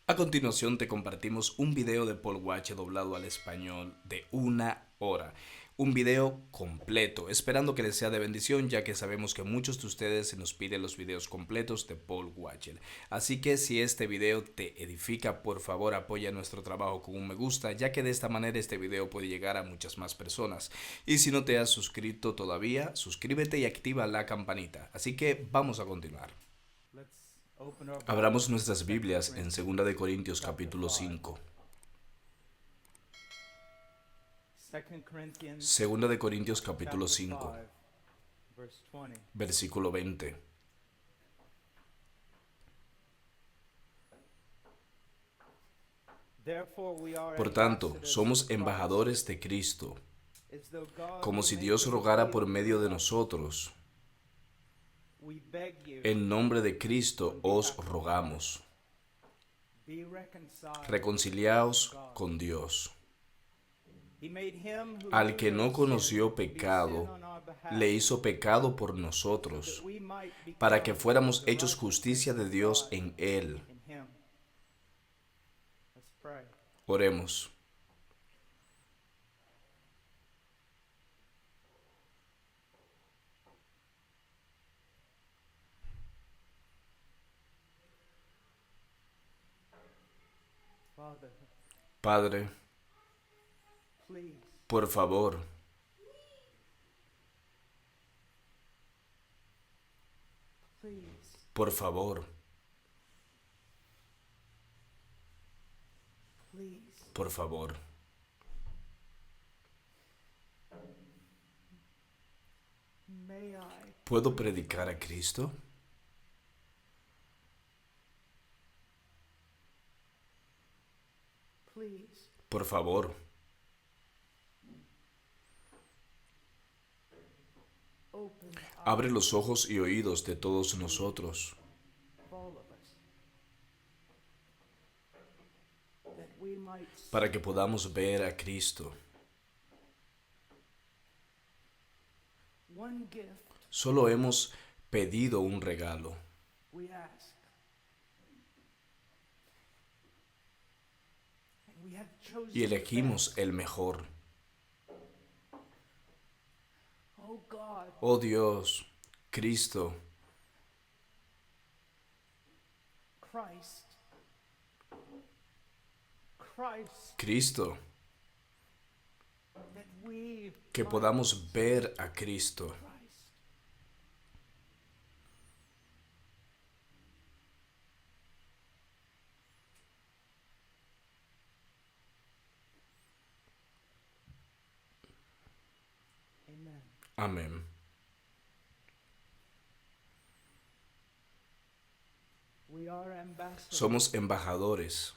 A continuación te compartimos un video de Paul Watch doblado al español de 1 hora. Un video completo, esperando que les sea de bendición, ya que sabemos que muchos de ustedes se nos piden los videos completos de Paul Watchell. Así que si este video te edifica, por favor apoya nuestro trabajo con un me gusta, ya que de esta manera este video puede llegar a muchas más personas. Y si no te has suscrito todavía, suscríbete y activa la campanita. Así que vamos a continuar. Abramos nuestras Biblias en 2 Corintios capítulo 5. 2 Corintios capítulo 5, versículo 20. Por tanto, somos embajadores de Cristo, como si Dios rogara por medio de nosotros. En nombre de Cristo os rogamos, reconciliaos con Dios. Al que no conoció pecado, le hizo pecado por nosotros, para que fuéramos hechos justicia de Dios en él. Oremos. Padre, por favor, por favor, por favor. ¿Puedo predicar a Cristo? Por favor. Abre los ojos y oídos de todos nosotros, para que podamos ver a Cristo. Solo hemos pedido un regalo. Y elegimos el mejor. Oh Dios, Cristo, Cristo, que podamos ver a Cristo. Amén. Somos embajadores.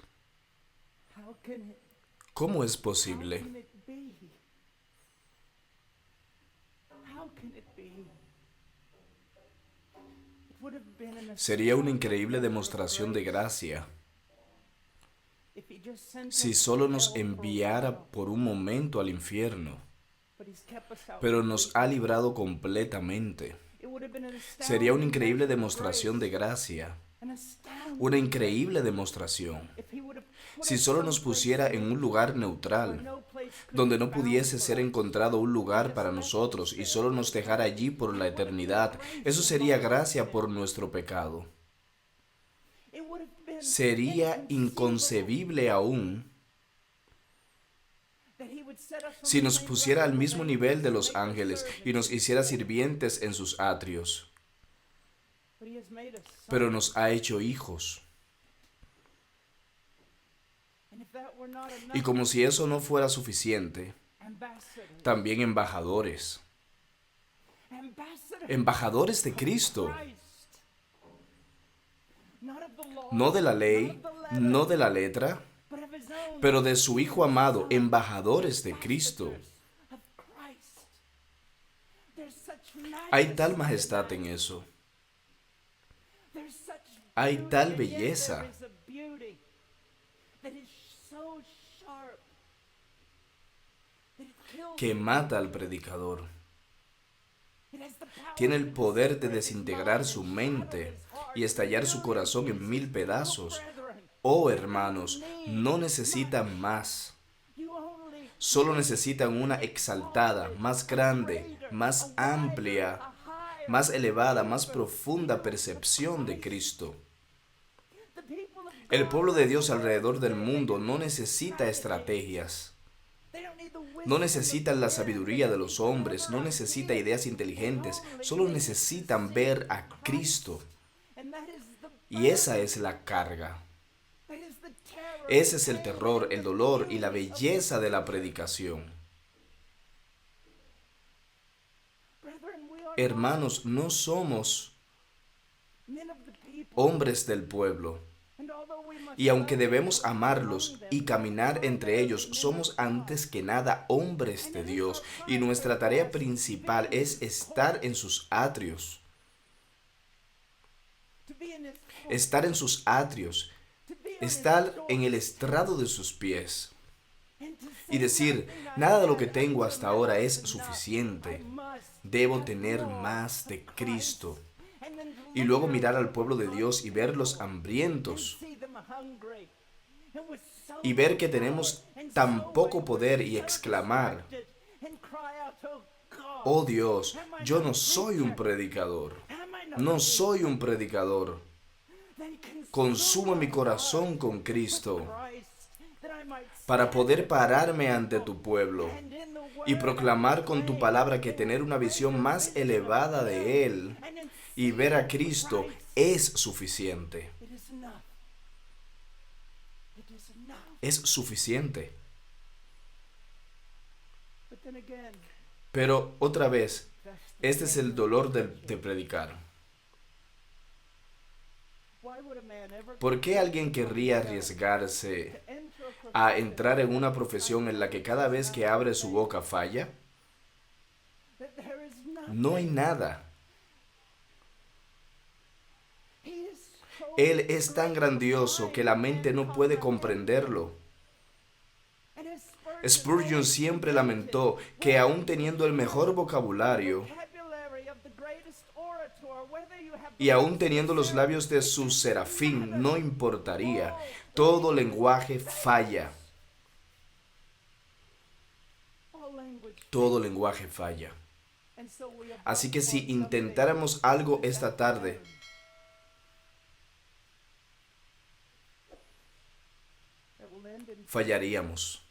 ¿Cómo es posible? Sería una increíble demostración de gracia si solo nos enviara por un momento al infierno, pero nos ha librado completamente. Sería una increíble demostración de gracia, una increíble demostración, si solo nos pusiera en un lugar neutral, donde no pudiese ser encontrado un lugar para nosotros y solo nos dejara allí por la eternidad. Eso sería gracia por nuestro pecado. Sería inconcebible aún si nos pusiera al mismo nivel de los ángeles y nos hiciera sirvientes en sus atrios. Pero nos ha hecho hijos. Y como si eso no fuera suficiente, también embajadores. Embajadores de Cristo. No de la ley, no de la letra, pero de su Hijo amado, embajadores de Cristo. Hay tal majestad en eso. Hay tal belleza que mata al predicador. Tiene el poder de desintegrar su mente y estallar su corazón en 1000 pedazos. Oh, hermanos, no necesitan más. Solo necesitan una exaltada, más grande, más amplia, más elevada, más profunda percepción de Cristo. El pueblo de Dios alrededor del mundo no necesita estrategias. No necesitan la sabiduría de los hombres, no necesita ideas inteligentes, solo necesitan ver a Cristo. Y esa es la carga. Ese es el terror, el dolor y la belleza de la predicación. Hermanos, no somos hombres del pueblo. Y aunque debemos amarlos y caminar entre ellos, somos antes que nada hombres de Dios. Y nuestra tarea principal es estar en sus atrios. Estar en sus atrios. Estar en el estrado de sus pies. Y decir, nada de lo que tengo hasta ahora es suficiente. Debo tener más de Cristo. Y luego mirar al pueblo de Dios y verlos hambrientos. Y ver que tenemos tan poco poder y exclamar, oh Dios, yo no soy un predicador. No soy un predicador. Consuma mi corazón con Cristo para poder pararme ante tu pueblo y proclamar con tu palabra que tener una visión más elevada de Él y ver a Cristo es suficiente. Es suficiente. Pero otra vez, este es el dolor de predicar. ¿Por qué alguien querría arriesgarse a entrar en una profesión en la que cada vez que abre su boca falla? No hay nada. Él es tan grandioso que la mente no puede comprenderlo. Spurgeon siempre lamentó que aún teniendo el mejor vocabulario y aún teniendo los labios de su serafín, no importaría. Todo lenguaje falla. Todo lenguaje falla. Así que si intentáramos algo esta tarde, fallaríamos.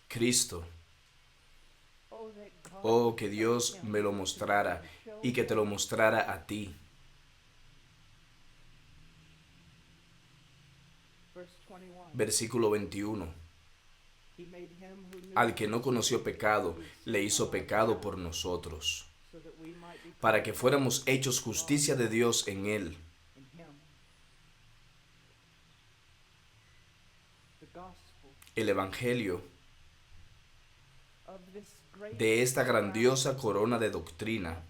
Cristo. Oh, que Dios me lo mostrara y que te lo mostrara a ti. Versículo 21. Al que no conoció pecado, le hizo pecado por nosotros, para que fuéramos hechos justicia de Dios en él. El Evangelio de esta grandiosa corona de doctrina,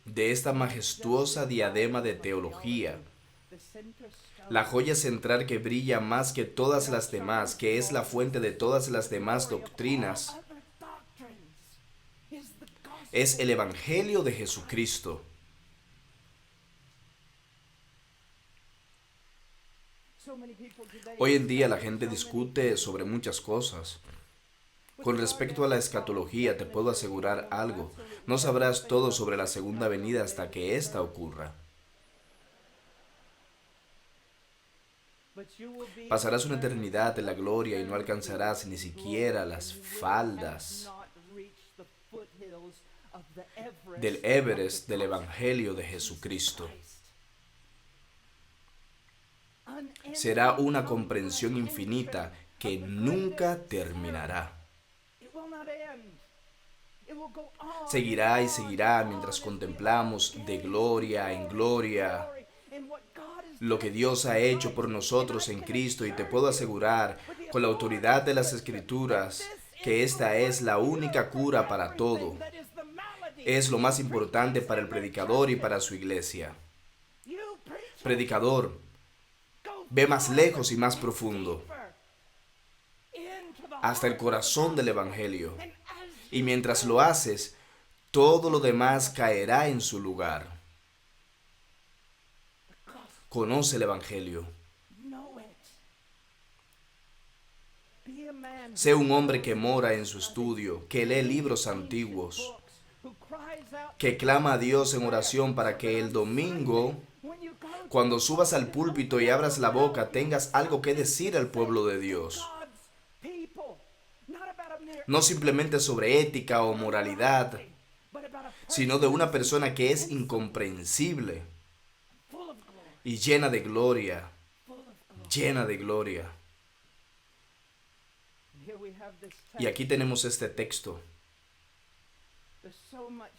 de esta majestuosa diadema de teología, la joya central que brilla más que todas las demás, que es la fuente de todas las demás doctrinas, es el Evangelio de Jesucristo. Hoy en día la gente discute sobre muchas cosas. Con respecto a la escatología, te puedo asegurar algo. No sabrás todo sobre la segunda venida hasta que ésta ocurra. Pasarás una eternidad en la gloria y no alcanzarás ni siquiera las faldas del Everest del Evangelio de Jesucristo. Será una comprensión infinita que nunca terminará. Seguirá y seguirá mientras contemplamos de gloria en gloria lo que Dios ha hecho por nosotros en Cristo, y te puedo asegurar con la autoridad de las Escrituras que esta es la única cura para todo. Es lo más importante para el predicador y para su iglesia. Predicador, ve más lejos y más profundo, hasta el corazón del Evangelio. Y mientras lo haces, Todo lo demás caerá en su lugar. Conoce el Evangelio. Sé un hombre que mora en su estudio, que lee libros antiguos, que clama a Dios en oración para que el domingo, cuando subas al púlpito y abras la boca, tengas algo que decir al pueblo de Dios. No simplemente sobre ética o moralidad, sino de una persona que es incomprensible y llena de gloria, llena de gloria. Y aquí tenemos este texto.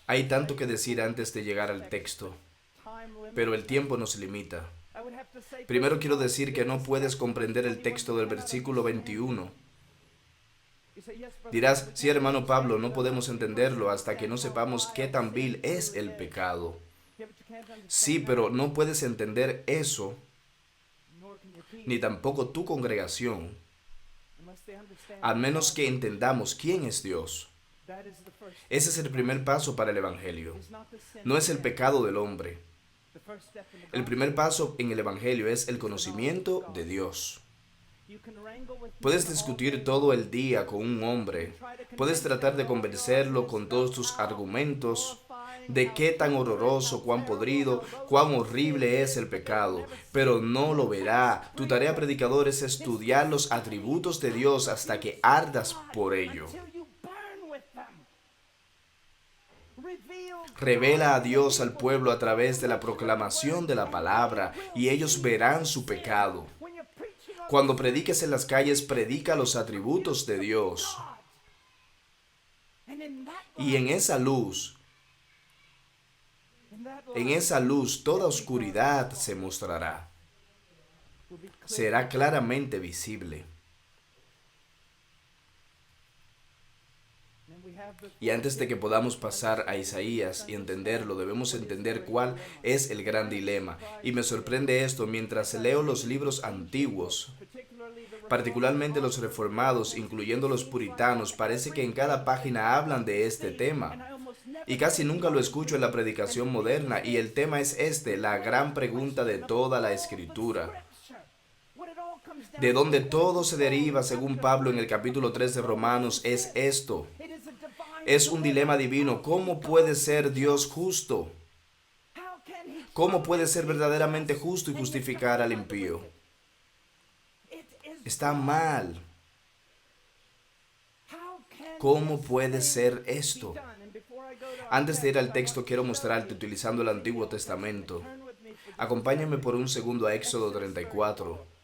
Hay tanto que decir antes de llegar al texto, pero el tiempo nos limita. Primero quiero decir que no puedes comprender el texto del versículo 21. Dirás, sí, hermano Pablo, no podemos entenderlo hasta que no sepamos qué tan vil es el pecado. Sí, pero no puedes entender eso, ni tampoco tu congregación, al menos que entendamos quién es Dios. Ese es el primer paso para el Evangelio. No es el pecado del hombre. El primer paso en el Evangelio es el conocimiento de Dios. Puedes discutir todo el día con un hombre, puedes tratar de convencerlo con todos tus argumentos de qué tan horroroso, cuán podrido, cuán horrible es el pecado, pero no lo verá. Tu tarea, predicador, es estudiar los atributos de Dios hasta que ardas por ello. Revela a Dios al pueblo a través de la proclamación de la palabra y ellos verán su pecado. Cuando prediques en las calles, predica los atributos de Dios. Y en esa luz, toda oscuridad se mostrará. Será claramente visible. Y antes de que podamos pasar a Isaías y entenderlo, debemos entender cuál es el gran dilema. Y me sorprende esto mientras leo los libros antiguos, particularmente los reformados, incluyendo los puritanos, parece que en cada página hablan de este tema. Y casi nunca lo escucho en la predicación moderna, y el tema es este, la gran pregunta de toda la Escritura. De donde todo se deriva, según Pablo en el capítulo 3 de Romanos, es esto. Es un dilema divino. ¿Cómo puede ser Dios justo? ¿Cómo puede ser verdaderamente justo y justificar al impío? Está mal. ¿Cómo puede ser esto? Antes de ir al texto, quiero mostrarte utilizando el Antiguo Testamento. Acompáñame por un segundo a Éxodo 34.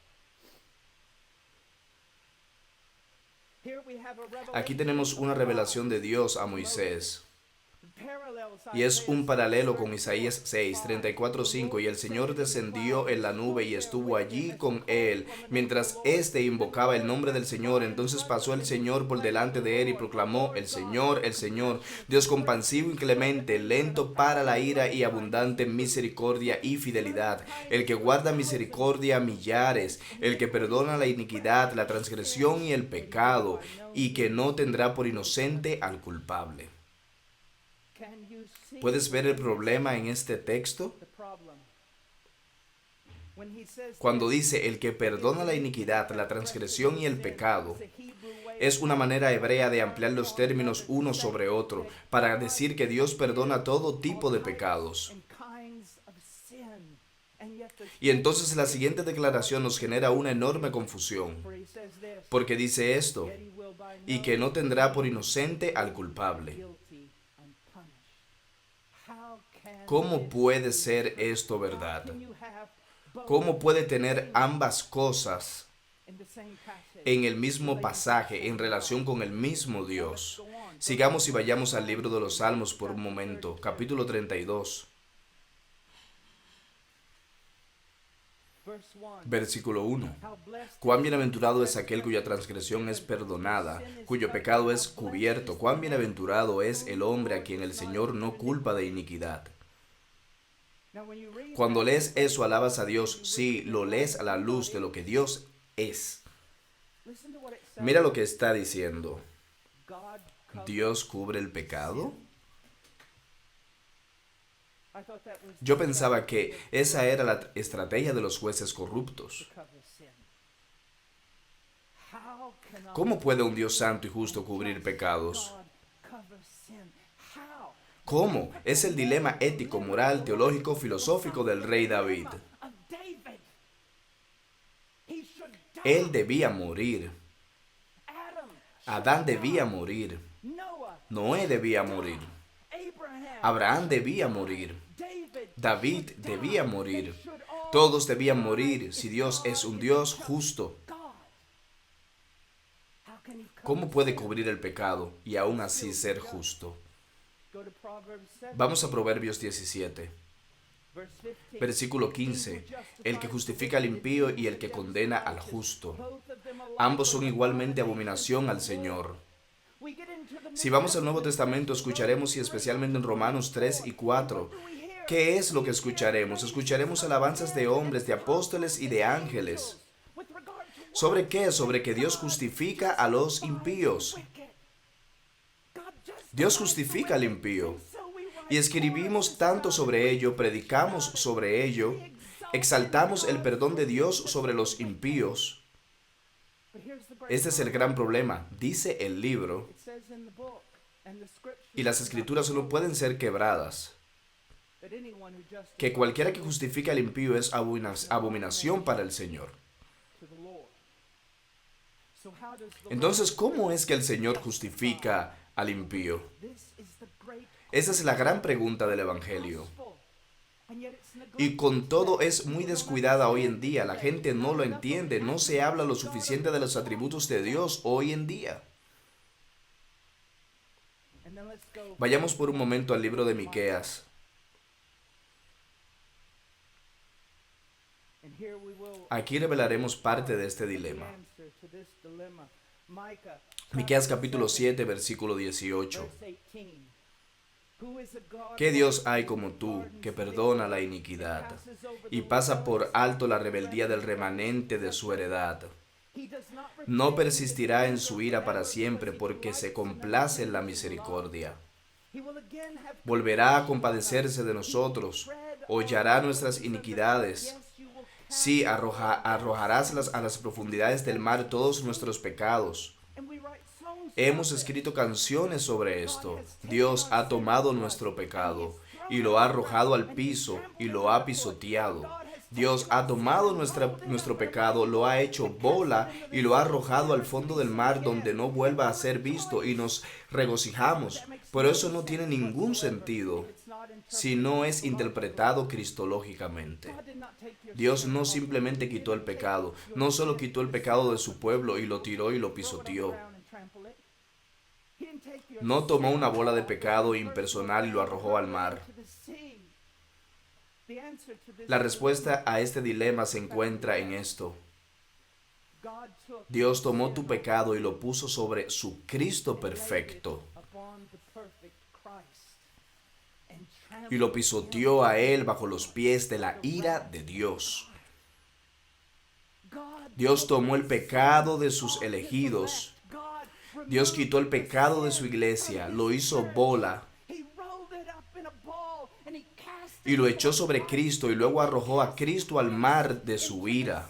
Aquí tenemos una revelación de Dios a Moisés. Y es un paralelo con Isaías 6, 34:5. Y el Señor descendió en la nube y estuvo allí con él, mientras éste invocaba el nombre del Señor. Entonces pasó el Señor por delante de él y proclamó: el Señor, Dios compasivo y clemente, lento para la ira y abundante en misericordia y fidelidad, el que guarda misericordia a millares, el que perdona la iniquidad, la transgresión y el pecado, y que no tendrá por inocente al culpable. ¿Puedes ver el problema en este texto? Cuando dice el que perdona la iniquidad, la transgresión y el pecado, es una manera hebrea de ampliar los términos uno sobre otro para decir que Dios perdona todo tipo de pecados. Y entonces la siguiente declaración nos genera una enorme confusión, porque dice esto, y que no tendrá por inocente al culpable. ¿Cómo puede ser esto verdad? ¿Cómo puede tener ambas cosas en el mismo pasaje, en relación con el mismo Dios? Sigamos y vayamos al libro de los Salmos por un momento, capítulo 32. Versículo 1. Cuán bienaventurado es aquel cuya transgresión es perdonada, cuyo pecado es cubierto. Cuán bienaventurado es el hombre a quien el Señor no culpa de iniquidad. Cuando lees eso, alabas a Dios. Sí, lo lees a la luz de lo que Dios es. Mira lo que está diciendo. ¿Dios cubre el pecado? Yo pensaba que esa era la estrategia de los jueces corruptos. ¿Cómo puede un Dios santo y justo cubrir pecados? ¿Cómo? Es el dilema ético, moral, teológico, filosófico del rey David. Él debía morir. Adán debía morir. Noé debía morir. Abraham debía morir. David debía morir. Todos debían morir si Dios es un Dios justo. ¿Cómo puede cubrir el pecado y aún así ser justo? Vamos a Proverbios 17, versículo 15. El que justifica al impío y el que condena al justo. Ambos son igualmente abominación al Señor. Si vamos al Nuevo Testamento, escucharemos, y especialmente en Romanos 3 y 4, ¿qué es lo que escucharemos? Escucharemos alabanzas de hombres, de apóstoles y de ángeles. ¿Sobre qué? Sobre que Dios justifica a los impíos. Dios justifica al impío. Y escribimos tanto sobre ello, predicamos sobre ello, exaltamos el perdón de Dios sobre los impíos. Este es el gran problema, dice el libro, y las escrituras solo pueden ser quebradas, que cualquiera que justifique al impío es abominación para el Señor. Entonces, ¿cómo es que el Señor justifica al impío? Esa es la gran pregunta del Evangelio. Y con todo es muy descuidada hoy en día. La gente no lo entiende, no se habla lo suficiente de los atributos de Dios hoy en día. Vayamos por un momento al libro de Miqueas. Aquí revelaremos parte de este dilema. Miqueas capítulo 7, versículo 18. ¿Qué Dios hay como tú, que perdona la iniquidad y pasa por alto la rebeldía del remanente de su heredad? No persistirá en su ira para siempre, porque se complace en la misericordia. Volverá a compadecerse de nosotros, hollará nuestras iniquidades. Sí, arrojarás a las profundidades del mar todos nuestros pecados. Hemos escrito canciones sobre esto. Dios ha tomado nuestro pecado y lo ha arrojado al piso y lo ha pisoteado. Dios ha tomado nuestro pecado, lo ha hecho bola y lo ha arrojado al fondo del mar donde no vuelva a ser visto, y nos regocijamos. Pero eso no tiene ningún sentido si no es interpretado cristológicamente. Dios no simplemente quitó el pecado, no solo quitó el pecado de su pueblo y lo tiró y lo pisoteó. No tomó una bola de pecado impersonal y lo arrojó al mar. La respuesta a este dilema se encuentra en esto. Dios tomó tu pecado y lo puso sobre su Cristo perfecto y lo pisoteó a él bajo los pies de la ira de Dios. Dios tomó el pecado de sus elegidos. Dios quitó el pecado de su iglesia, lo hizo bola y lo echó sobre Cristo, y luego arrojó a Cristo al mar de su ira.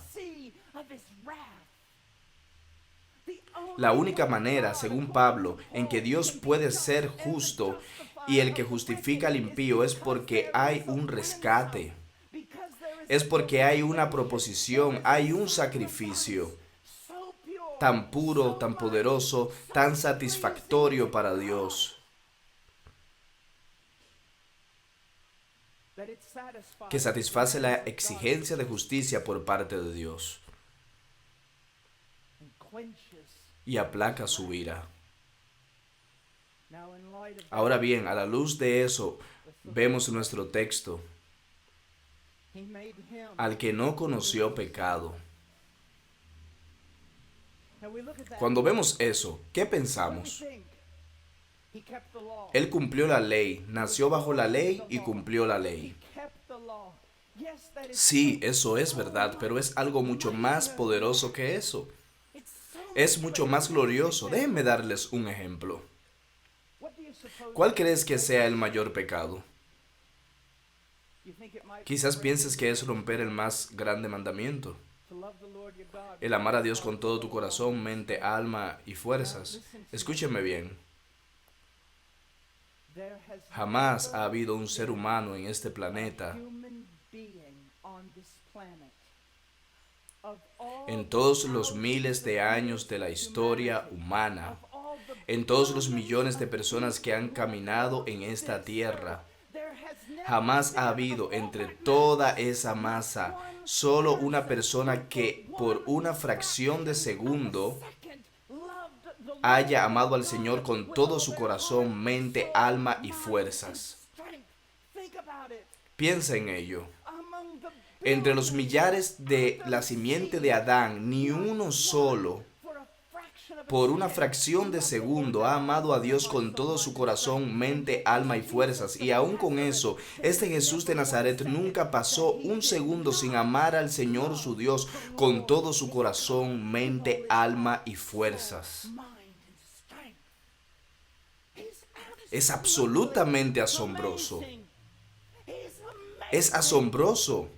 La única manera, según Pablo, en que Dios puede ser justo y el que justifica al impío es porque hay un rescate. Es porque hay una proposición, hay un sacrificio tan puro, tan poderoso, tan satisfactorio para Dios, que satisface la exigencia de justicia por parte de Dios y aplaca su ira. Ahora bien, a la luz de eso, vemos nuestro texto: al que no conoció pecado. Cuando vemos eso, ¿qué pensamos? Él cumplió la ley, nació bajo la ley y cumplió la ley. Sí, eso es verdad, pero es algo mucho más poderoso que eso. Es mucho más glorioso. Déjenme darles un ejemplo. ¿Cuál crees que sea el mayor pecado? Quizás pienses que es romper el más grande mandamiento, el amar a Dios con todo tu corazón, mente, alma y fuerzas. Escúcheme bien. Jamás ha habido un ser humano en este planeta, en todos los miles de años de la historia humana, en todos los millones de personas que han caminado en esta tierra, jamás ha habido entre toda esa masa solo una persona que por una fracción de segundo haya amado al Señor con todo su corazón, mente, alma y fuerzas. Piensa en ello. Entre los millares de la simiente de Adán, ni uno solo, por una fracción de segundo, ha amado a Dios con todo su corazón, mente, alma y fuerzas. Y aún con eso, este Jesús de Nazaret nunca pasó un segundo sin amar al Señor su Dios con todo su corazón, mente, alma y fuerzas. Es absolutamente asombroso. Es asombroso.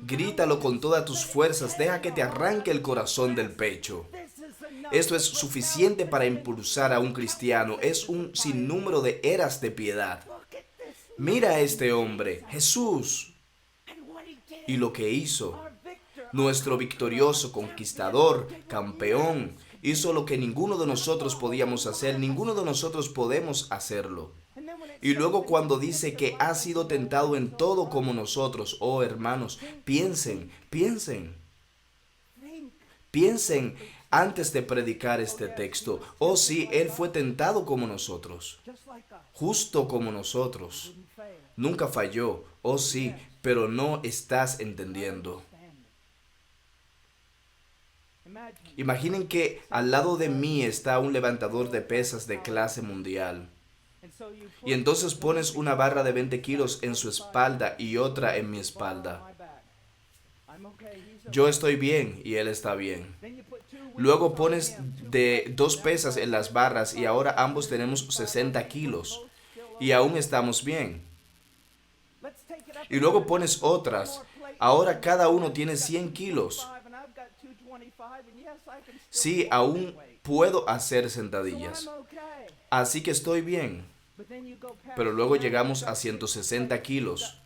Grítalo con todas tus fuerzas, deja que te arranque el corazón del pecho. Esto es suficiente para impulsar a un cristiano, es un sinnúmero de eras de piedad. Mira a este hombre, Jesús, y lo que hizo. Nuestro victorioso conquistador, campeón, hizo lo que ninguno de nosotros podíamos hacer, ninguno de nosotros podemos hacerlo. Y luego cuando dice que ha sido tentado en todo como nosotros, oh hermanos, piensen antes de predicar este texto. Oh sí, Él fue tentado como nosotros, justo como nosotros. Nunca falló, oh sí, pero no estás entendiendo. Imaginen que al lado de mí está un levantador de pesas de clase mundial. Y entonces pones una barra de 20 kilos en su espalda y otra en mi espalda. Yo estoy bien y él está bien. Luego pones de 2 pesas en las barras y ahora ambos tenemos 60 kilos y aún estamos bien. Y luego pones otras. Ahora cada uno tiene 100 kilos. Sí, aún puedo hacer sentadillas. Así que estoy bien. Pero luego llegamos a 160 kilos.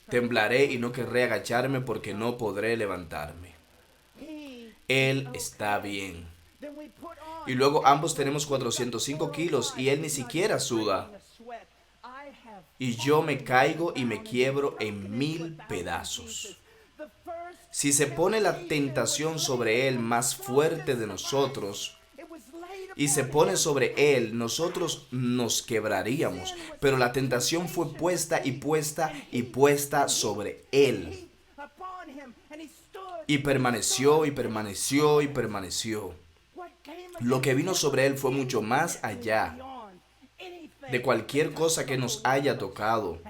Temblaré y no querré agacharme porque no podré levantarme. Él está bien. Y luego ambos tenemos 405 kilos y él ni siquiera suda. Y yo me caigo y me quiebro en 1000 pedazos. Si se pone la tentación sobre él más fuerte de nosotros, y se pone sobre él, nosotros nos quebraríamos. Pero la tentación fue puesta y puesta y puesta sobre él. Y permaneció y permaneció y permaneció. Lo que vino sobre él fue mucho más allá de cualquier cosa que nos haya tocado.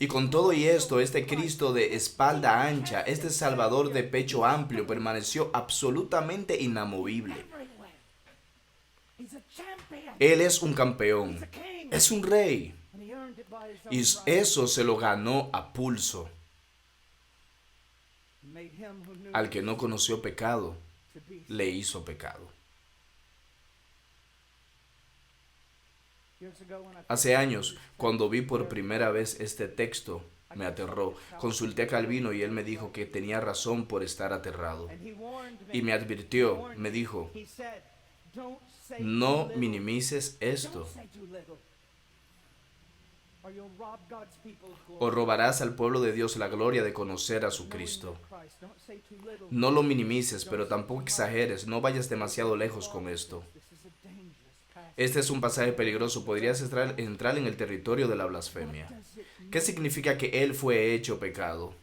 Y con todo y esto, este Cristo de espalda ancha, este Salvador de pecho amplio, permaneció absolutamente inamovible. Él es un campeón, es un rey, y eso se lo ganó a pulso. Al que no conoció pecado, le hizo pecado. Hace años, cuando vi por primera vez este texto, me aterró. Consulté a Calvino y él me dijo que tenía razón por estar aterrado. Y me advirtió, me dijo, no minimices esto, o robarás al pueblo de Dios la gloria de conocer a su Cristo. No lo minimices, pero tampoco exageres, no vayas demasiado lejos con esto. Este es un pasaje peligroso, podrías entrar en el territorio de la blasfemia. ¿Qué significa que Él fue hecho pecado?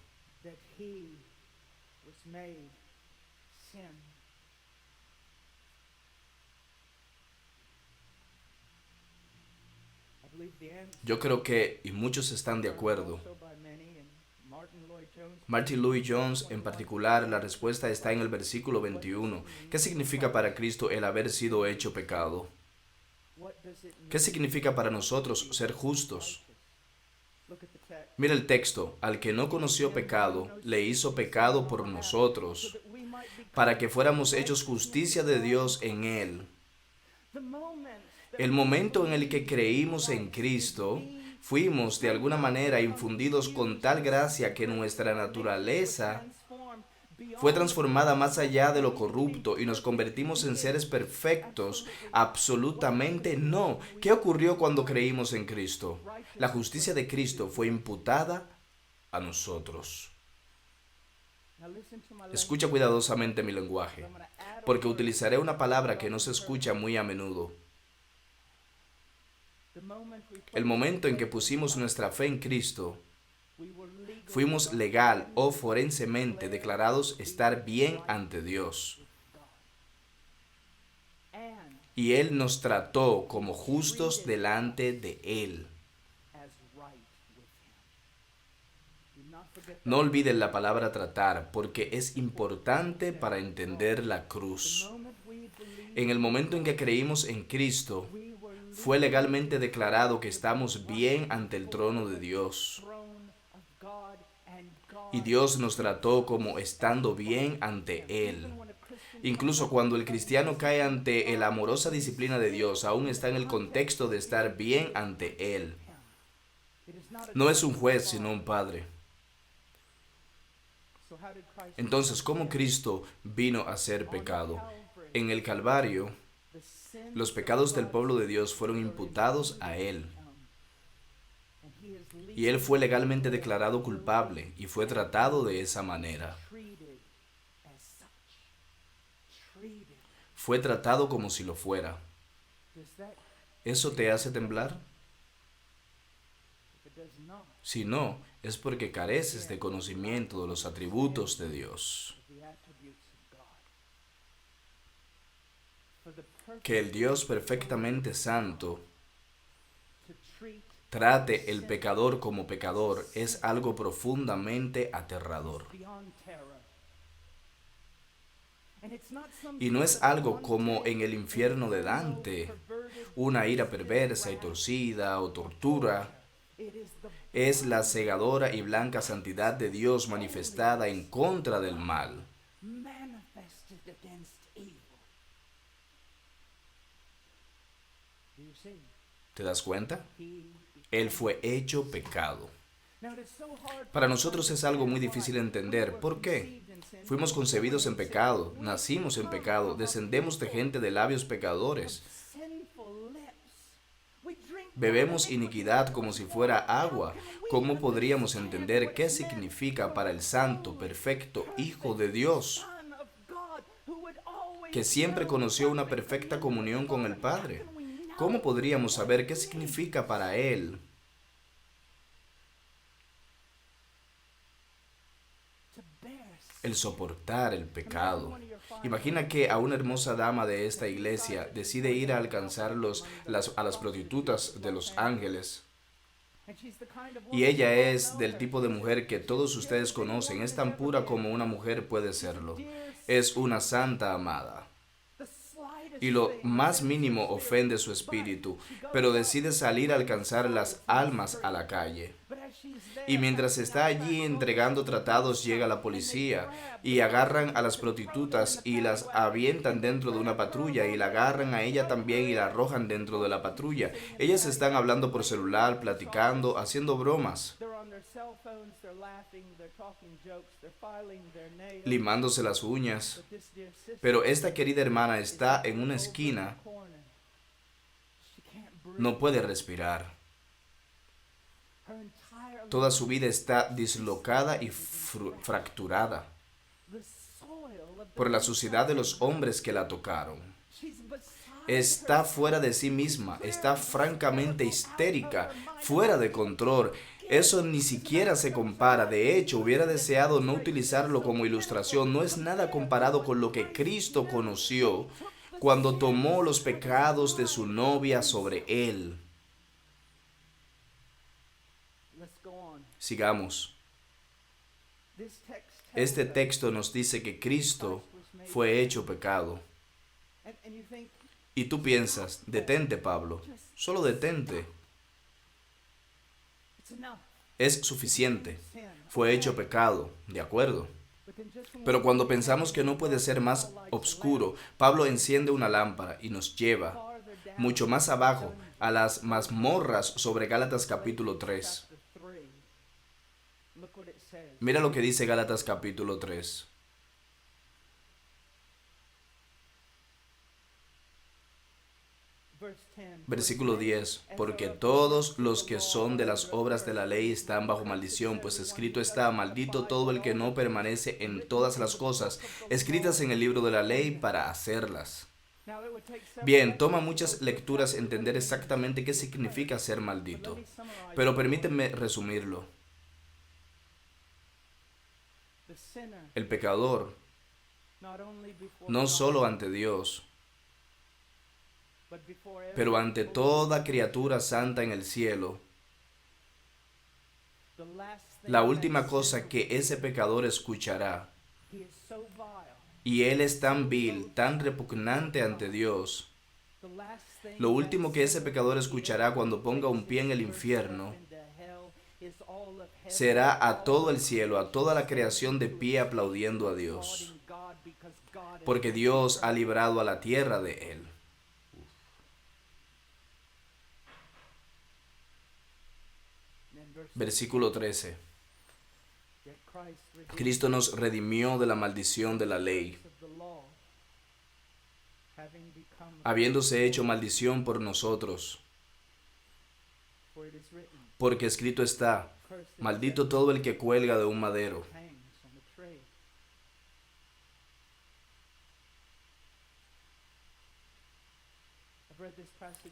Yo creo que, y muchos están de acuerdo, Martin Lloyd-Jones en particular, la respuesta está en el versículo 21. ¿Qué significa para Cristo el haber sido hecho pecado? ¿Qué significa para nosotros ser justos? Mira el texto, al que no conoció pecado, le hizo pecado por nosotros, para que fuéramos hechos justicia de Dios en él. El momento en el que creímos en Cristo, fuimos de alguna manera infundidos con tal gracia que nuestra naturaleza fue transformada más allá de lo corrupto y nos convertimos en seres perfectos. Absolutamente no. ¿Qué ocurrió cuando creímos en Cristo? La justicia de Cristo fue imputada a nosotros. Escucha cuidadosamente mi lenguaje, porque utilizaré una palabra que no se escucha muy a menudo. El momento en que pusimos nuestra fe en Cristo, fuimos legal o forensemente declarados estar bien ante Dios. Y Él nos trató como justos delante de Él. No olviden la palabra tratar, porque es importante para entender la cruz. En el momento en que creímos en Cristo, fue legalmente declarado que estamos bien ante el trono de Dios. Y Dios nos trató como estando bien ante Él. Incluso cuando el cristiano cae ante la amorosa disciplina de Dios, aún está en el contexto de estar bien ante Él. No es un juez, sino un padre. Entonces, ¿cómo Cristo vino a ser pecado? En el Calvario, los pecados del pueblo de Dios fueron imputados a Él. Y Él fue legalmente declarado culpable y fue tratado de esa manera. Fue tratado como si lo fuera. ¿Eso te hace temblar? Si no, es porque careces de conocimiento de los atributos de Dios. Que el Dios perfectamente santo trate el pecador como pecador es algo profundamente aterrador. Y no es algo como en el infierno de Dante, una ira perversa y torcida o tortura. Es la cegadora y blanca santidad de Dios manifestada en contra del mal. ¿Te das cuenta? Él fue hecho pecado. Para nosotros es algo muy difícil de entender. ¿Por qué? Fuimos concebidos en pecado, nacimos en pecado, descendemos de gente de labios pecadores. Bebemos iniquidad como si fuera agua. ¿Cómo podríamos entender qué significa para el santo, perfecto Hijo de Dios, que siempre conoció una perfecta comunión con el Padre? ¿Cómo podríamos saber qué significa para Él el soportar el pecado? Imagina que a una hermosa dama de esta iglesia decide ir a alcanzar a las prostitutas de los ángeles. Y ella es del tipo de mujer que todos ustedes conocen. Es tan pura como una mujer puede serlo. Es una santa amada. Y lo más mínimo ofende su espíritu, pero decide salir a alcanzar las almas a la calle. Y mientras está allí entregando tratados, llega la policía y agarran a las prostitutas y las avientan dentro de una patrulla y la agarran a ella también y la arrojan dentro de la patrulla. Ellas están hablando por celular, platicando, haciendo bromas, limándose las uñas. Pero esta querida hermana está en una esquina, no puede respirar. Toda su vida está dislocada y fracturada por la suciedad de los hombres que la tocaron. Está fuera de sí misma, está francamente histérica, fuera de control. Eso ni siquiera se compara. De hecho, hubiera deseado no utilizarlo como ilustración. No es nada comparado con lo que Cristo conoció cuando tomó los pecados de su novia sobre él. Sigamos. Este texto nos dice que Cristo fue hecho pecado. Y tú piensas, detente, Pablo, solo detente. Es suficiente. Fue hecho pecado, de acuerdo. Pero cuando pensamos que no puede ser más oscuro, Pablo enciende una lámpara y nos lleva mucho más abajo a las mazmorras sobre Gálatas capítulo 3. Mira lo que dice Gálatas capítulo 3. Versículo 10. Porque todos los que son de las obras de la ley están bajo maldición, pues escrito está, maldito todo el que no permanece en todas las cosas escritas en el libro de la ley para hacerlas. Bien, toma muchas lecturas entender exactamente qué significa ser maldito, pero permíteme resumirlo. El pecador, no solo ante Dios, pero ante toda criatura santa en el cielo, la última cosa que ese pecador escuchará, y él es tan vil, tan repugnante ante Dios, lo último que ese pecador escuchará cuando ponga un pie en el infierno será a todo el cielo, a toda la creación de pie aplaudiendo a Dios, porque Dios ha librado a la tierra de él. Versículo 13. Cristo nos redimió de la maldición de la ley, habiéndose hecho maldición por nosotros. Porque escrito está, maldito todo el que cuelga de un madero.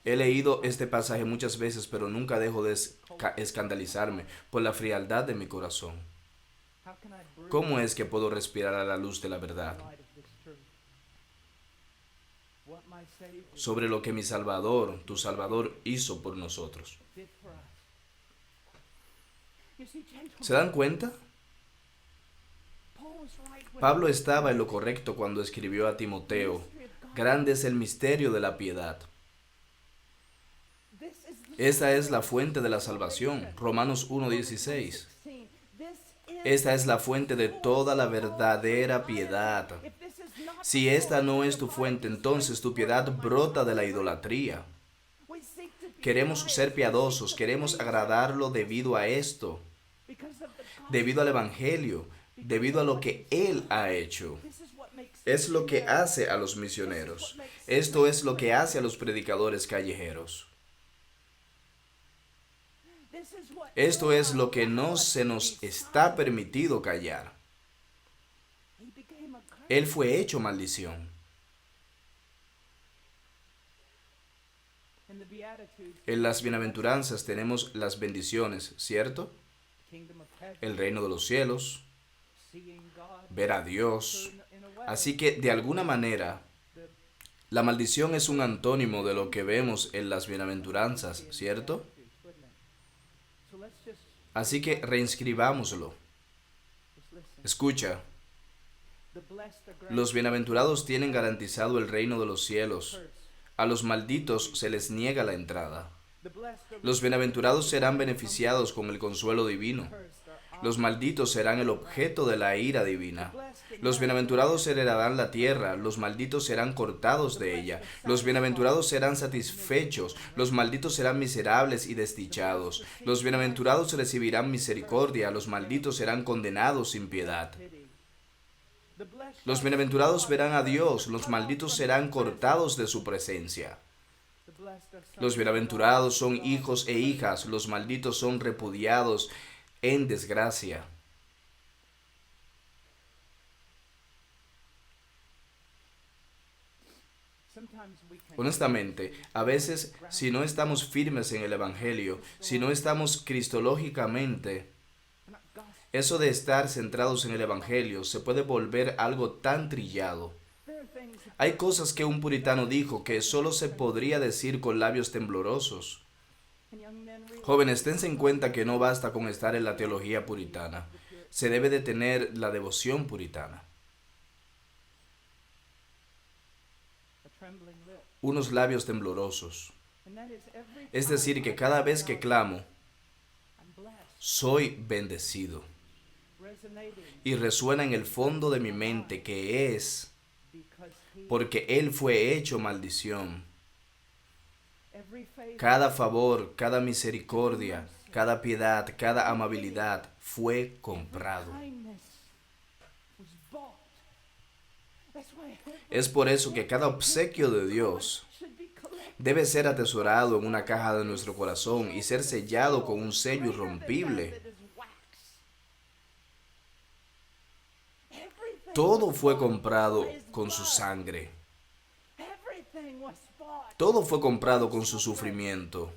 He leído este pasaje muchas veces, pero nunca dejo de escandalizarme por la frialdad de mi corazón. ¿Cómo es que puedo respirar a la luz de la verdad sobre lo que mi Salvador, tu Salvador, hizo por nosotros? ¿Se dan cuenta? Pablo estaba en lo correcto cuando escribió a Timoteo, grande es el misterio de la piedad. Esta es la fuente de la salvación, Romanos 1:16. Esta es la fuente de toda la verdadera piedad. Si esta no es tu fuente, entonces tu piedad brota de la idolatría. Queremos ser piadosos, queremos agradarlo debido a esto, debido al Evangelio, debido a lo que Él ha hecho. Es lo que hace a los misioneros. Esto es lo que hace a los predicadores callejeros. Esto es lo que no se nos está permitido callar. Él fue hecho maldición. En las bienaventuranzas tenemos las bendiciones, ¿cierto? El reino de los cielos, ver a Dios. Así que, de alguna manera, la maldición es un antónimo de lo que vemos en las bienaventuranzas, ¿cierto? Así que reinscribámoslo. Escucha, los bienaventurados tienen garantizado el reino de los cielos. A los malditos se les niega la entrada. Los bienaventurados serán beneficiados con el consuelo divino. Los malditos serán el objeto de la ira divina. Los bienaventurados heredarán la tierra, los malditos serán cortados de ella. Los bienaventurados serán satisfechos, los malditos serán miserables y desdichados. Los bienaventurados recibirán misericordia, los malditos serán condenados sin piedad. Los bienaventurados verán a Dios, los malditos serán cortados de su presencia. Los bienaventurados son hijos e hijas, los malditos son repudiados en desgracia. Honestamente, a veces, si no estamos firmes en el Evangelio, si no estamos cristológicamente, eso de estar centrados en el Evangelio se puede volver algo tan trillado. Hay cosas que un puritano dijo que solo se podría decir con labios temblorosos. Jóvenes, tense en cuenta que no basta con estar en la teología puritana. Se debe de tener la devoción puritana. unos labios temblorosos. And that is every Es time decir, que I cada cry vez que out, clamo, I'm blessed, soy bendecido. resonating Y resuena en el fondo de mi mente que es because he, porque Él fue hecho maldición. every favor, Cada favor, cada misericordia, cada piedad, cada amabilidad fue every comprado. kindness was bought. That's why Es por eso que cada obsequio de Dios should be collected. debe ser atesorado en una caja de nuestro corazón y ser sellado con un sello irrompible. Todo fue comprado con su sangre. Todo fue comprado con su sufrimiento.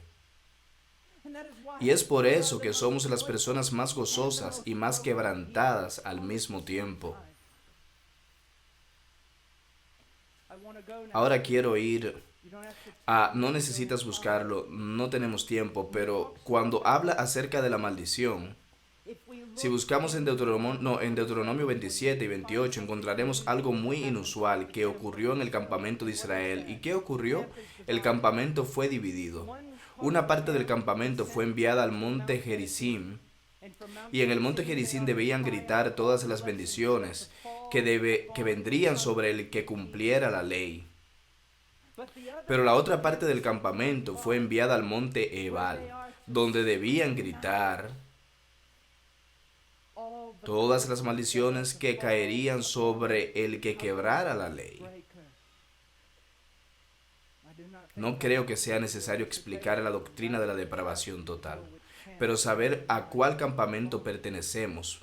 Y es por eso que somos las personas más gozosas y más quebrantadas al mismo tiempo. Ahora quiero ir a... No necesitas buscarlo, no tenemos tiempo, pero cuando habla acerca de la maldición, si buscamos en Deuteronomio 27 y 28, encontraremos algo muy inusual que ocurrió en el campamento de Israel. ¿Y qué ocurrió? El campamento fue dividido. Una parte del campamento fue enviada al monte Gerizim, y en el monte Gerizim debían gritar todas las bendiciones que vendrían sobre el que cumpliera la ley. Pero la otra parte del campamento fue enviada al monte Ebal, donde debían gritar todas las maldiciones que caerían sobre el que quebrara la ley. No creo que sea necesario explicar la doctrina de la depravación total, pero saber a cuál campamento pertenecemos.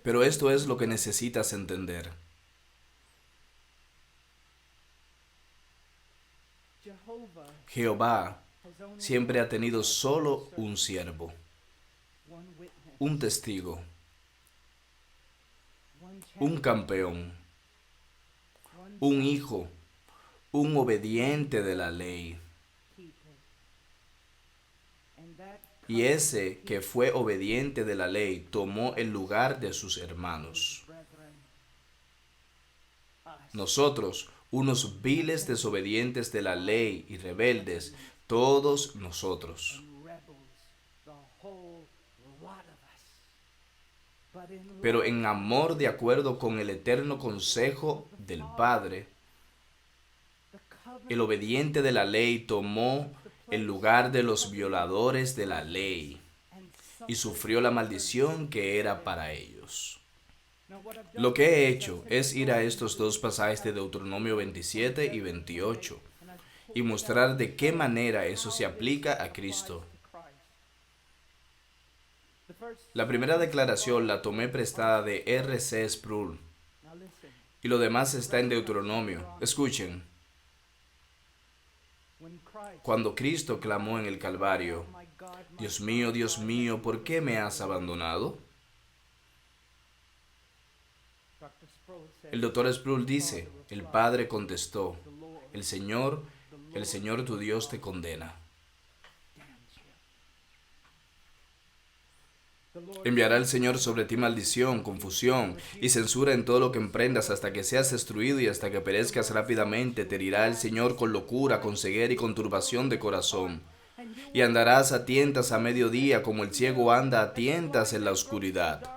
Pero esto es lo que necesitas entender. Jehová siempre ha tenido solo un siervo, un testigo, un campeón, un hijo, un obediente de la ley. Y ese que fue obediente de la ley tomó el lugar de sus hermanos. Nosotros, unos viles desobedientes de la ley y rebeldes, todos nosotros. Pero en amor de acuerdo con el eterno consejo del Padre, el obediente de la ley tomó el lugar de los violadores de la ley y sufrió la maldición que era para ellos. Lo que he hecho es ir a estos dos pasajes de Deuteronomio 27 y 28 y mostrar de qué manera eso se aplica a Cristo. La primera declaración la tomé prestada de R.C. Sproul y lo demás está en Deuteronomio. Escuchen. Cuando Cristo clamó en el Calvario, Dios mío, ¿por qué me has abandonado? El doctor Sproul dice, el Padre contestó, el Señor tu Dios te condena. Enviará el Señor sobre ti maldición, confusión y censura en todo lo que emprendas hasta que seas destruido y hasta que perezcas rápidamente. Te herirá el Señor con locura, con ceguera y con turbación de corazón. Y andarás a tientas a mediodía como el ciego anda a tientas en la oscuridad,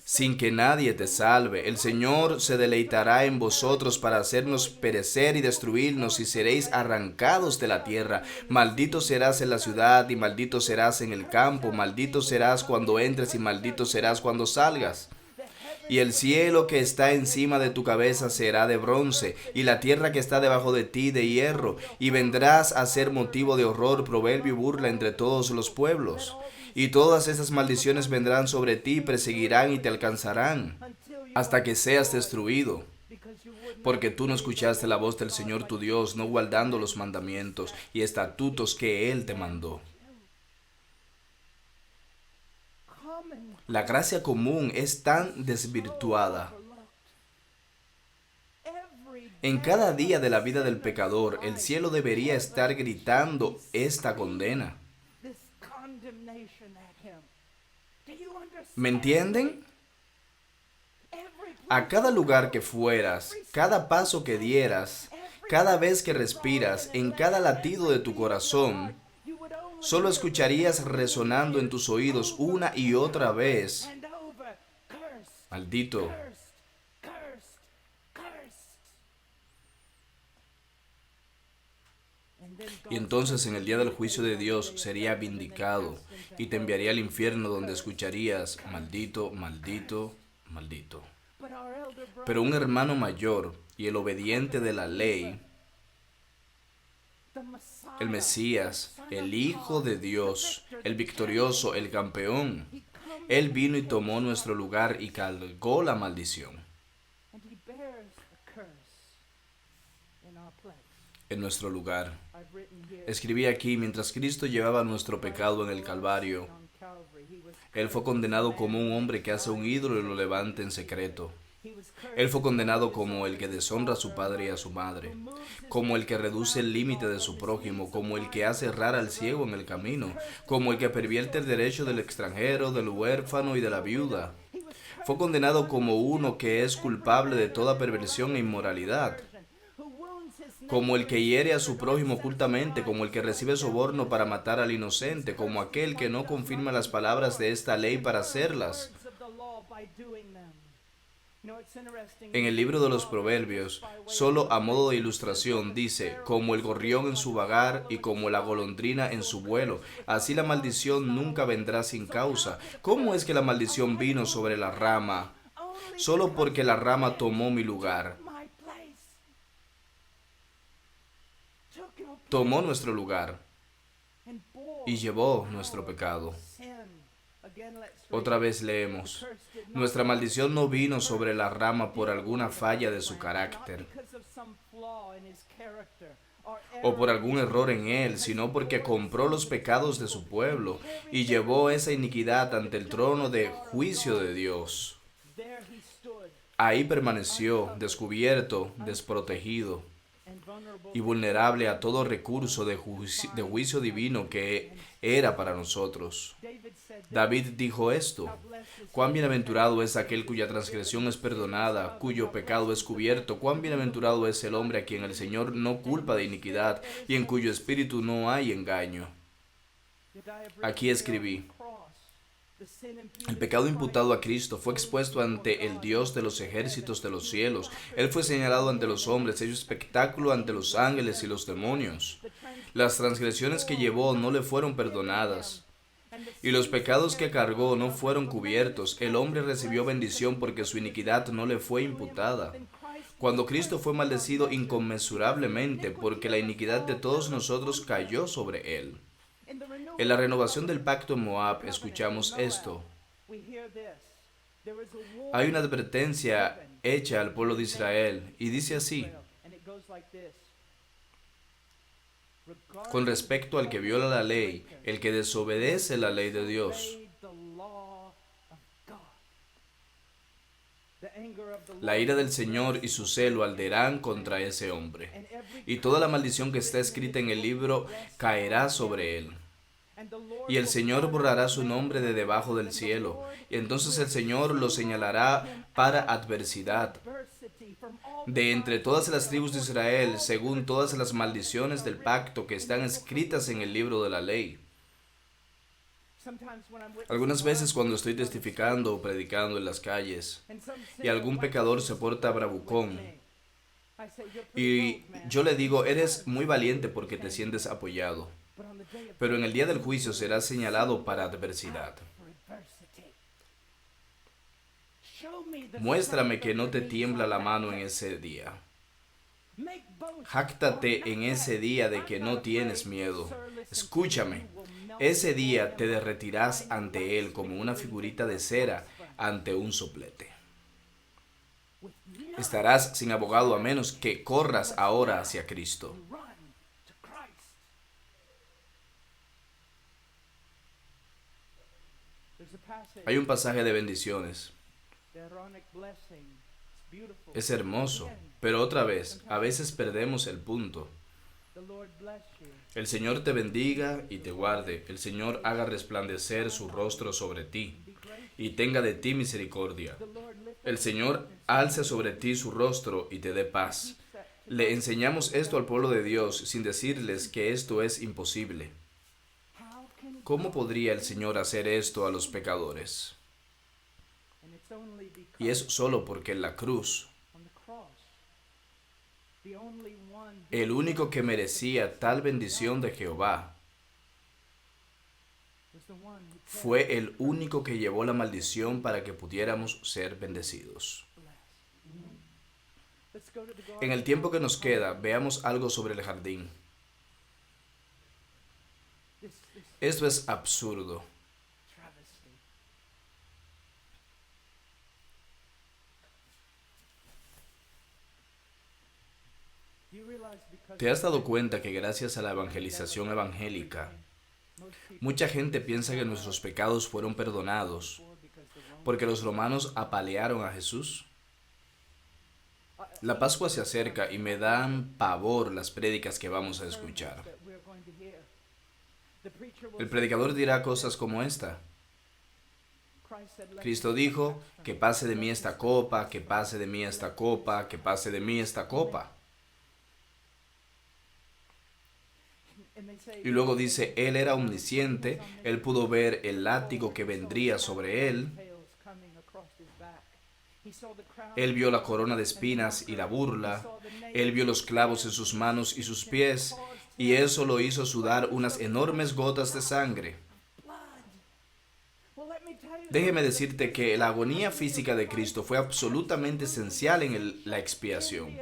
sin que nadie te salve. El Señor se deleitará en vosotros para hacernos perecer y destruirnos, y seréis arrancados de la tierra. Maldito serás en la ciudad y maldito serás en el campo. Maldito serás cuando entres y maldito serás cuando salgas. Y el cielo que está encima de tu cabeza será de bronce, y la tierra que está debajo de ti de hierro, y vendrás a ser motivo de horror, proverbio y burla entre todos los pueblos. Y todas esas maldiciones vendrán sobre ti, perseguirán y te alcanzarán, hasta que seas destruido, porque tú no escuchaste la voz del Señor tu Dios, no guardando los mandamientos y estatutos que Él te mandó. La gracia común es tan desvirtuada. En cada día de la vida del pecador, el cielo debería estar gritando esta condena. ¿Me entienden? A cada lugar que fueras, cada paso que dieras, cada vez que respiras, en cada latido de tu corazón, solo escucharías resonando en tus oídos una y otra vez: maldito. Y entonces en el día del juicio de Dios sería vindicado y te enviaría al infierno, donde escucharías: maldito, maldito, maldito. Pero un hermano mayor y el obediente de la ley, el Mesías, el Hijo de Dios, el victorioso, el campeón, Él vino y tomó nuestro lugar y cargó la maldición en nuestro lugar. Escribí aquí: mientras Cristo llevaba nuestro pecado en el Calvario, Él fue condenado como un hombre que hace un ídolo y lo levanta en secreto. Él fue condenado como el que deshonra a su padre y a su madre, como el que reduce el límite de su prójimo, como el que hace errar al ciego en el camino, como el que pervierte el derecho del extranjero, del huérfano y de la viuda. Fue condenado como uno que es culpable de toda perversión e inmoralidad, como el que hiere a su prójimo ocultamente, como el que recibe soborno para matar al inocente, como aquel que no confirma las palabras de esta ley para hacerlas. En el libro de los Proverbios, solo a modo de ilustración, dice: como el gorrión en su vagar y como la golondrina en su vuelo, así la maldición nunca vendrá sin causa. ¿Cómo es que la maldición vino sobre la rama? Solo porque la rama tomó mi lugar. Tomó nuestro lugar y llevó nuestro pecado. Otra vez leemos: nuestra maldición no vino sobre la rama por alguna falla de su carácter o por algún error en él, sino porque compró los pecados de su pueblo y llevó esa iniquidad ante el trono de juicio de Dios. Ahí permaneció, descubierto, desprotegido y vulnerable a todo recurso de juicio divino que era para nosotros. David dijo esto: cuán bienaventurado es aquel cuya transgresión es perdonada, cuyo pecado es cubierto. Cuán bienaventurado es el hombre a quien el Señor no culpa de iniquidad y en cuyo espíritu no hay engaño. Aquí escribí: el pecado imputado a Cristo fue expuesto ante el Dios de los ejércitos de los cielos. Él fue señalado ante los hombres, hecho espectáculo ante los ángeles y los demonios. Las transgresiones que llevó no le fueron perdonadas, y los pecados que cargó no fueron cubiertos. El hombre recibió bendición porque su iniquidad no le fue imputada, cuando Cristo fue maldecido inconmensurablemente, porque la iniquidad de todos nosotros cayó sobre él. En la renovación del pacto en Moab escuchamos esto. Hay una advertencia hecha al pueblo de Israel y dice así: con respecto al que viola la ley, el que desobedece la ley de Dios, la ira del Señor y su celo arderán contra ese hombre, y toda la maldición que está escrita en el libro caerá sobre él. Y el Señor borrará su nombre de debajo del cielo, y entonces el Señor lo señalará para adversidad de entre todas las tribus de Israel, según todas las maldiciones del pacto que están escritas en el libro de la ley. Algunas veces cuando estoy testificando o predicando en las calles y algún pecador se porta bravucón, y yo le digo: eres muy valiente porque te sientes apoyado, pero en el día del juicio serás señalado para adversidad. Muéstrame que no te tiembla la mano en ese día. Jáctate en ese día de que no tienes miedo. Escúchame, ese día te derretirás ante él como una figurita de cera ante un soplete. Estarás sin abogado a menos que corras ahora hacia Cristo. Hay un pasaje de bendiciones. Es hermoso, pero otra vez, a veces perdemos el punto. El Señor te bendiga y te guarde. El Señor haga resplandecer su rostro sobre ti y tenga de ti misericordia. El Señor alce sobre ti su rostro y te dé paz. Le enseñamos esto al pueblo de Dios sin decirles que esto es imposible. ¿Cómo podría el Señor hacer esto a los pecadores? Y es solo porque en la cruz, el único que merecía tal bendición de Jehová fue el único que llevó la maldición para que pudiéramos ser bendecidos. En el tiempo que nos queda, veamos algo sobre el jardín. Esto es absurdo. ¿Te has dado cuenta que gracias a la evangelización evangélica, mucha gente piensa que nuestros pecados fueron perdonados porque los romanos apalearon a Jesús? La Pascua se acerca y me dan pavor las prédicas que vamos a escuchar. El predicador dirá cosas como esta. Cristo dijo, que pase de mí esta copa, que pase de mí esta copa, que pase de mí esta copa. Y luego dice, Él era omnisciente, Él pudo ver el látigo que vendría sobre Él. Él vio la corona de espinas y la burla. Él vio los clavos en sus manos y sus pies, y eso lo hizo sudar unas enormes gotas de sangre. Déjeme decirte que la agonía física de Cristo fue absolutamente esencial en la expiación.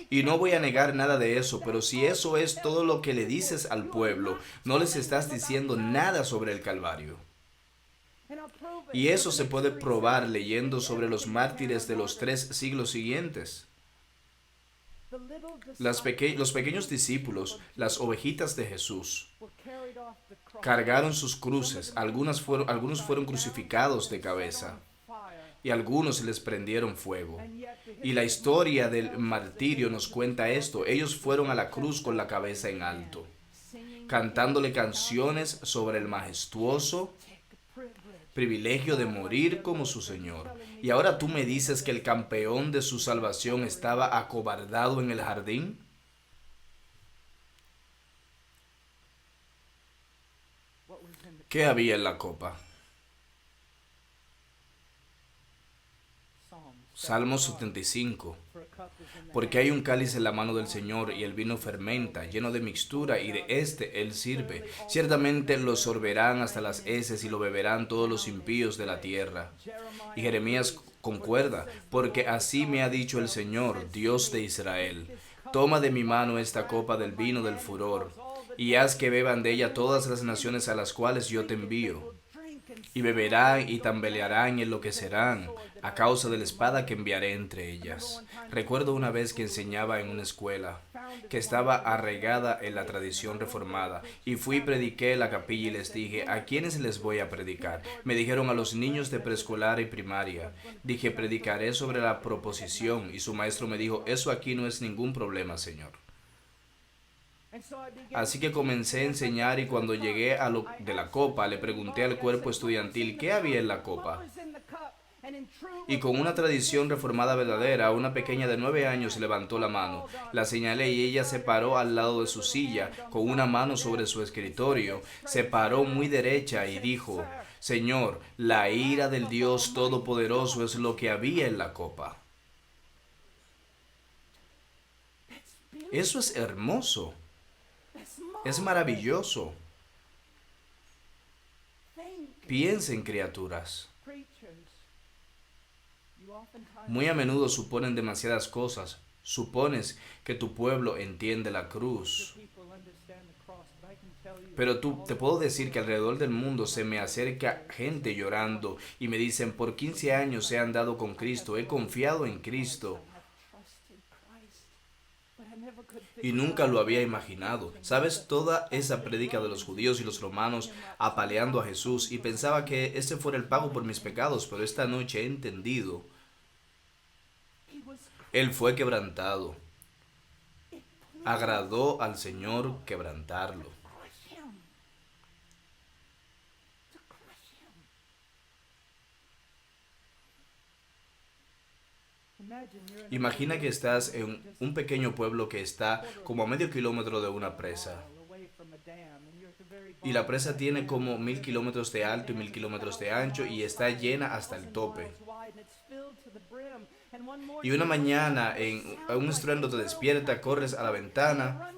Y no voy a negar nada de eso, pero si eso es todo lo que le dices al pueblo, no les estás diciendo nada sobre el Calvario. Y eso se puede probar leyendo sobre los mártires de los 3 siglos siguientes. Los pequeños discípulos, las ovejitas de Jesús, cargaron sus cruces. Algunos fueron crucificados de cabeza y algunos se les prendieron fuego. Y la historia del martirio nos cuenta esto. Ellos fueron a la cruz con la cabeza en alto, cantándole canciones sobre el majestuoso privilegio de morir como su Señor. Y ahora tú me dices que el campeón de su salvación estaba acobardado en el jardín. ¿Qué había en la copa? Salmo 75. Porque hay un cáliz en la mano del Señor y el vino fermenta, lleno de mixtura, y de éste Él sirve. Ciertamente lo sorberán hasta las heces y lo beberán todos los impíos de la tierra. Y Jeremías concuerda, porque así me ha dicho el Señor, Dios de Israel. Toma de mi mano esta copa del vino del furor, y haz que beban de ella todas las naciones a las cuales yo te envío. Y beberán y tambalearán y enloquecerán a causa de la espada que enviaré entre ellas. Recuerdo una vez que enseñaba en una escuela que estaba arraigada en la tradición reformada, y fui y prediqué en la capilla y les dije, ¿a quiénes les voy a predicar? Me dijeron, a los niños de preescolar y primaria. Dije, predicaré sobre la proposición, y su maestro me dijo, eso aquí no es ningún problema, señor. Así que comencé a enseñar, y cuando llegué a lo de la copa, le pregunté al cuerpo estudiantil qué había en la copa. Y con una tradición reformada verdadera, una pequeña de 9 años levantó la mano. La señalé y ella se paró al lado de su silla, con una mano sobre su escritorio. Se paró muy derecha y dijo, Señor, la ira del Dios Todopoderoso es lo que había en la copa. Eso es hermoso. Es maravilloso. Piensen, criaturas. Muy a menudo suponen demasiadas cosas. Supones que tu pueblo entiende la cruz. Pero te puedo decir que alrededor del mundo se me acerca gente llorando y me dicen, por 15 años he andado con Cristo, he confiado en Cristo. Y nunca lo había imaginado. ¿Sabes? Toda esa prédica de los judíos y los romanos apaleando a Jesús, y pensaba que ese fuera el pago por mis pecados, pero esta noche he entendido. Él fue quebrantado. Agradó al Señor quebrantarlo. Imagina que estás en un pequeño pueblo que está como a medio kilómetro de una presa. Y la presa tiene como 1000 kilómetros de alto y 1000 kilómetros de ancho y está llena hasta el tope. Y una mañana en un estruendo te despierta, corres a la ventana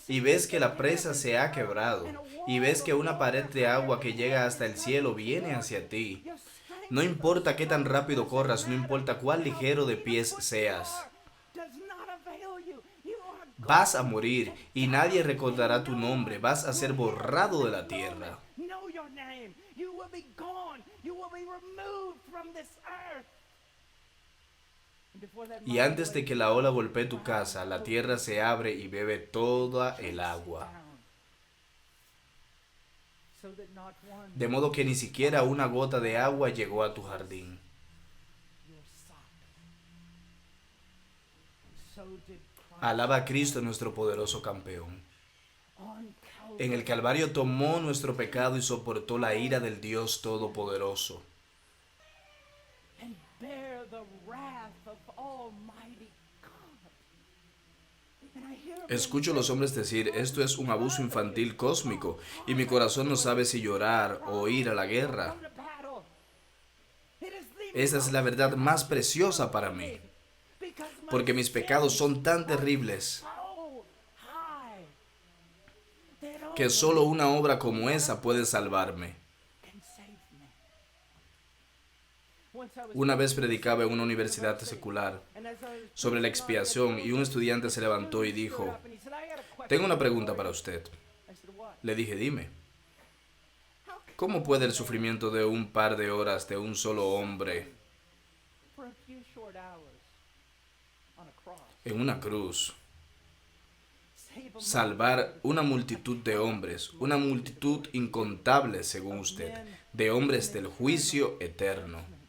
y ves que la presa se ha quebrado. Y ves que una pared de agua que llega hasta el cielo viene hacia ti. No importa qué tan rápido corras, no importa cuán ligero de pies seas. Vas a morir y nadie recordará tu nombre. Vas a ser borrado de la tierra. Y antes de que la ola golpee tu casa, la tierra se abre y bebe toda el agua. De modo que ni siquiera una gota de agua llegó a tu jardín. Alaba a Cristo, nuestro poderoso campeón. En el Calvario tomó nuestro pecado y soportó la ira del Dios Todopoderoso. Escucho a los hombres decir, esto es un abuso infantil cósmico, y mi corazón no sabe si llorar o ir a la guerra. Esa es la verdad más preciosa para mí, porque mis pecados son tan terribles que solo una obra como esa puede salvarme. Una vez predicaba en una universidad secular sobre la expiación y un estudiante se levantó y dijo, tengo una pregunta para usted. Le dije, dime, ¿cómo puede el sufrimiento de un par de horas de un solo hombre en una cruz salvar una multitud de hombres, una multitud incontable según usted, de hombres del juicio eterno?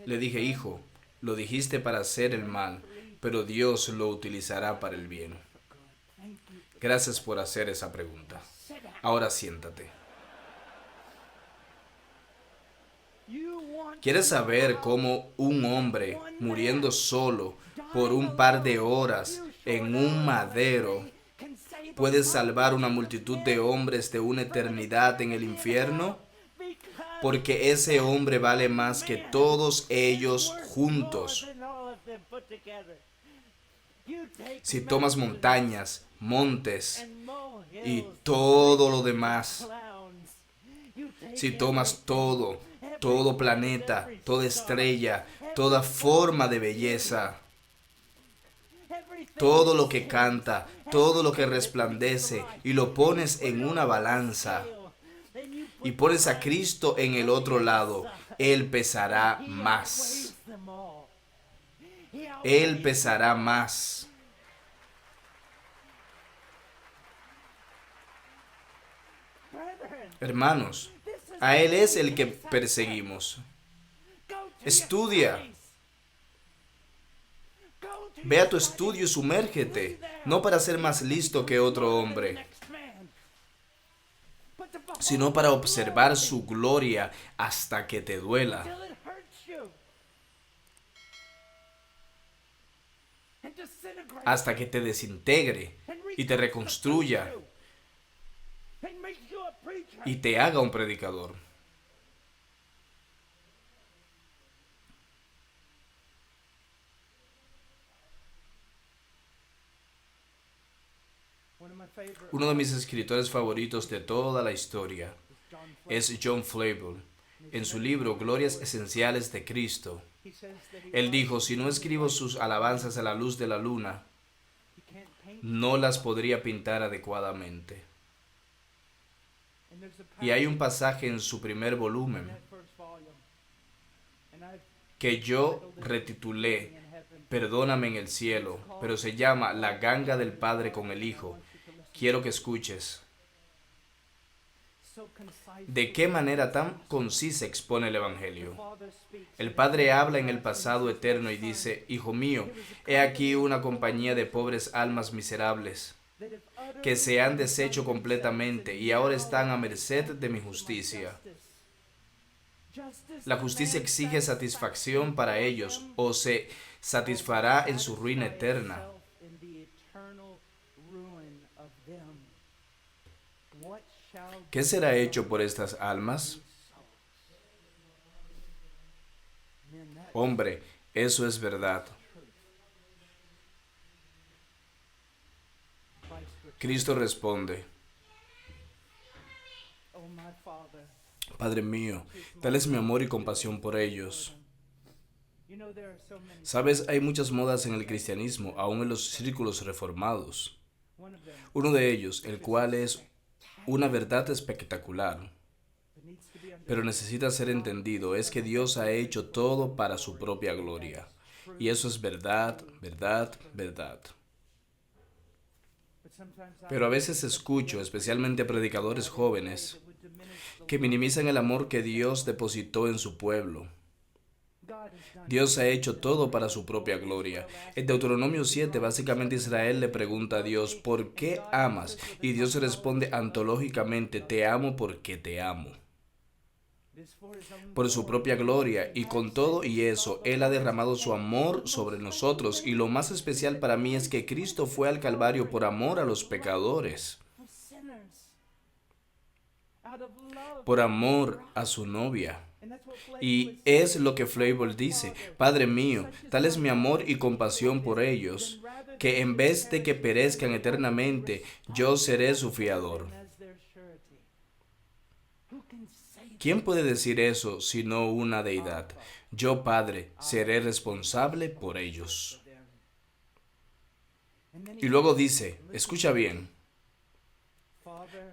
Le dije, hijo, lo dijiste para hacer el mal, pero Dios lo utilizará para el bien. Gracias por hacer esa pregunta. Ahora siéntate. ¿Quieres saber cómo un hombre muriendo solo por un par de horas en un madero puede salvar una multitud de hombres de una eternidad en el infierno? Porque ese hombre vale más que todos ellos juntos. Si tomas montañas, montes y todo lo demás, si tomas todo planeta, toda estrella, toda forma de belleza, todo lo que canta, todo lo que resplandece, y lo pones en una balanza, y pones a Cristo en el otro lado, Él pesará más. Él pesará más. Hermanos, a Él es el que perseguimos. Estudia. Ve a tu estudio y sumérgete, no para ser más listo que otro hombre, sino para observar su gloria hasta que te duela, hasta que te desintegre y te reconstruya y te haga un predicador. Uno de mis escritores favoritos de toda la historia es John Flavel. En su libro Glorias Esenciales de Cristo, él dijo, si no escribo sus alabanzas a la luz de la luna, no las podría pintar adecuadamente. Y hay un pasaje en su primer volumen que yo retitulé Perdóname en el cielo, pero se llama La ganga del Padre con el Hijo. Quiero que escuches. ¿De qué manera tan concisa expone el Evangelio? El Padre habla en el pasado eterno y dice, Hijo mío, he aquí una compañía de pobres almas miserables, que se han deshecho completamente y ahora están a merced de mi justicia. La justicia exige satisfacción para ellos o se satisfará en su ruina eterna. ¿Qué será hecho por estas almas? Hombre, eso es verdad. Cristo responde: Padre mío, tal es mi amor y compasión por ellos. Sabes, hay muchas modas en el cristianismo, aún en los círculos reformados. Uno de ellos, el cual es una verdad espectacular, pero necesita ser entendido, es que Dios ha hecho todo para su propia gloria. Y eso es verdad, verdad, verdad. Pero a veces escucho, especialmente a predicadores jóvenes, que minimizan el amor que Dios depositó en su pueblo. Dios ha hecho todo para su propia gloria. En Deuteronomio 7, básicamente Israel le pregunta a Dios, ¿por qué amas? Y Dios responde antológicamente, te amo porque te amo. Por su propia gloria, y con todo y eso, Él ha derramado su amor sobre nosotros, y lo más especial para mí es que Cristo fue al Calvario por amor a los pecadores, por amor a su novia. Y es lo que Flavel dice: Padre mío, tal es mi amor y compasión por ellos, que en vez de que perezcan eternamente, yo seré su fiador. ¿Quién puede decir eso sino una deidad? Yo, Padre, seré responsable por ellos. Y luego dice, escucha bien: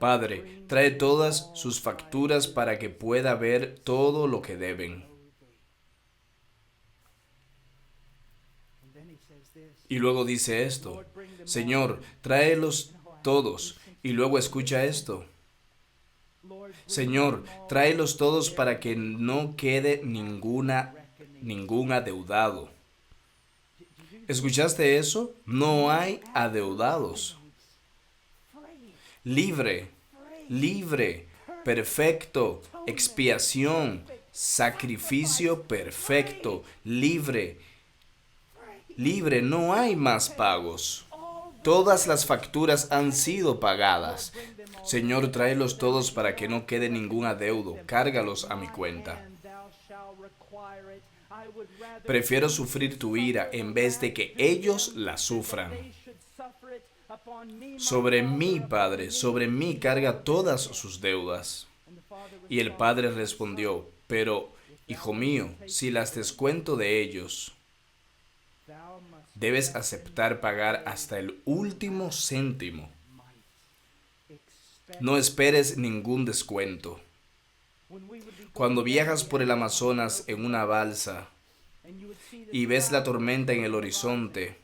Padre, trae todas sus facturas para que pueda ver todo lo que deben. Y luego dice esto: Señor, tráelos todos. Y luego escucha esto: Señor, tráelos todos para que no quede ningún adeudado. ¿Escuchaste eso? No hay adeudados. Libre, libre, perfecto, expiación, sacrificio perfecto, libre, libre, no hay más pagos. Todas las facturas han sido pagadas. Señor, tráelos todos para que no quede ningún adeudo. Cárgalos a mi cuenta. Prefiero sufrir tu ira en vez de que ellos la sufran. Sobre mí, Padre, sobre mí carga todas sus deudas. Y el Padre respondió: Pero, hijo mío, si las descuento de ellos, debes aceptar pagar hasta el último céntimo. No esperes ningún descuento. Cuando viajas por el Amazonas en una balsa y ves la tormenta en el horizonte,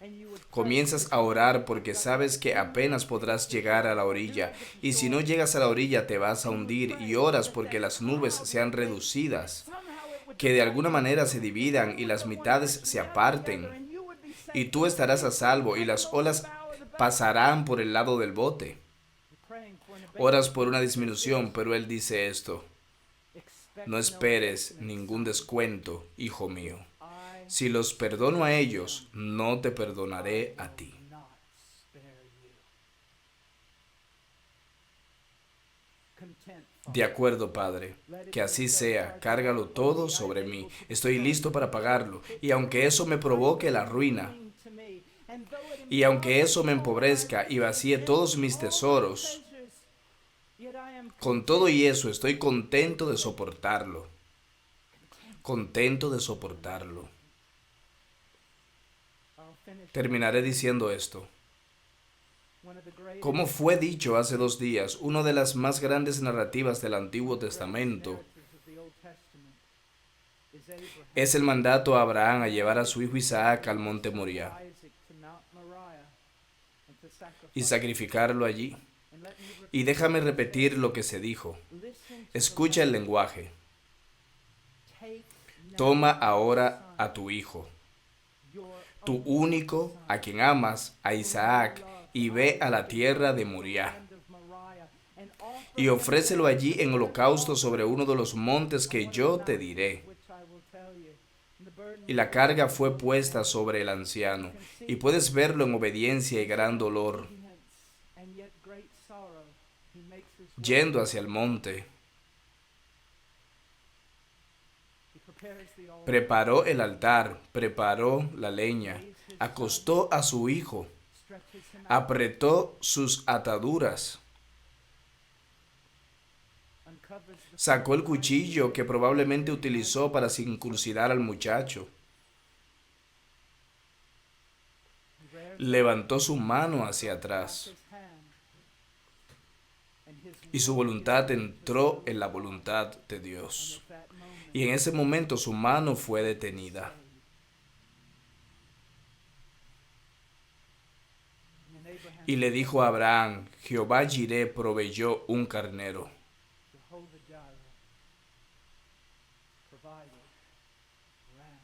comienzas a orar porque sabes que apenas podrás llegar a la orilla, y si no llegas a la orilla te vas a hundir, y oras porque las nubes sean reducidas, que de alguna manera se dividan y las mitades se aparten, y tú estarás a salvo y las olas pasarán por el lado del bote. Oras por una disminución, pero Él dice esto: no esperes ningún descuento, hijo mío. Si los perdono a ellos, no te perdonaré a ti. De acuerdo, Padre, que así sea, cárgalo todo sobre mí. Estoy listo para pagarlo, y aunque eso me provoque la ruina, y aunque eso me empobrezca y vacíe todos mis tesoros, con todo y eso estoy contento de soportarlo. Contento de soportarlo. Terminaré diciendo esto. Como fue dicho hace 2 días, una de las más grandes narrativas del Antiguo Testamento es el mandato a Abraham a llevar a su hijo Isaac al monte Moriah y sacrificarlo allí. Y déjame repetir lo que se dijo. Escucha el lenguaje. Toma ahora a tu hijo, tu único, a quien amas, a Isaac, y ve a la tierra de Moriah. y ofrécelo allí en holocausto sobre uno de los montes que yo te diré. which I will tell you. And the burden Y la carga fue puesta sobre el anciano, y puedes verlo en obediencia y gran dolor, obedience and yet great sorrow, he makes his way. yendo hacia el monte. He prepares the altar, Preparó el altar, preparó la leña, acostó a su hijo, stretches him out, apretó sus ataduras, uncovers the sacó el cuchillo que probablemente utilizó para circuncidar al muchacho, levantó su mano hacia atrás, his hand, and his y su voluntad entró en la voluntad de Dios. at that moment Y en ese momento su mano fue detenida. and Abraham Y le dijo a Abraham, Jehová Jireh proveyó un carnero. Jehovah Jireh provided ram.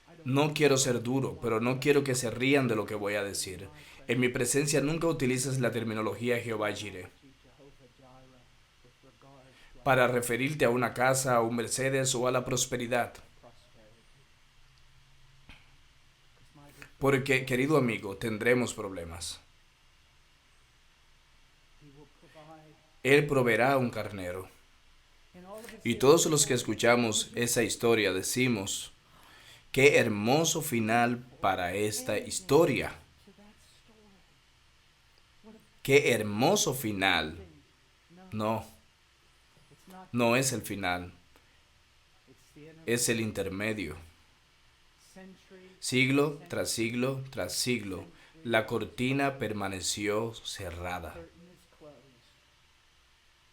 I don't No quiero ser duro, pero no quiero que se rían de lo que voy a decir. En mi presencia nunca utilices la terminología Jehová Jireh see Jehovah Jireh with regard to para referirte a una casa, a un Mercedes o a la prosperidad. prosperity. Because my good Porque, querido amigo, tendremos problemas. he will provide Él proveerá un carnero. in all of his Y todos los que escuchamos esa historia decimos, qué hermoso final para esta historia. to that story. Qué hermoso final. No, It's not no es el final, it's the inner es el intermedio. century Siglo tras siglo tras siglo, la cortina permaneció cerrada. curtain is closed.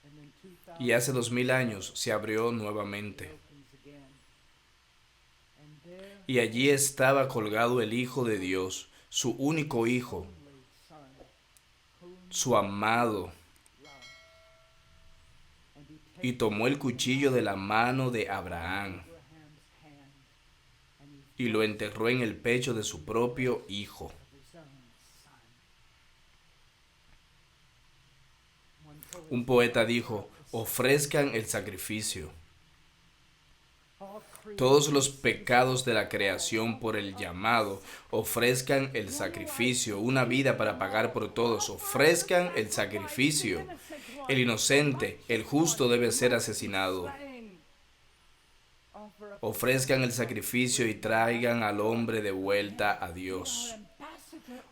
And then 2000 Y hace 2000 años se abrió nuevamente. opens again. And there Y allí estaba colgado el Hijo de Dios, su único Hijo, only son whom su amado, loves. And he y takes tomó el cuchillo de la mano de Abraham Abraham's hand and he y lo enterró en el pecho de su propio hijo. of his own son. One poet Un poeta dijo, ofrezcan el sacrificio. all Todos los pecados de la creación por el llamado, ofrezcan el sacrificio, una vida para pagar por todos, ofrezcan el sacrificio. El inocente, el justo debe ser asesinado. Ofrezcan el sacrificio y traigan al hombre de vuelta a Dios.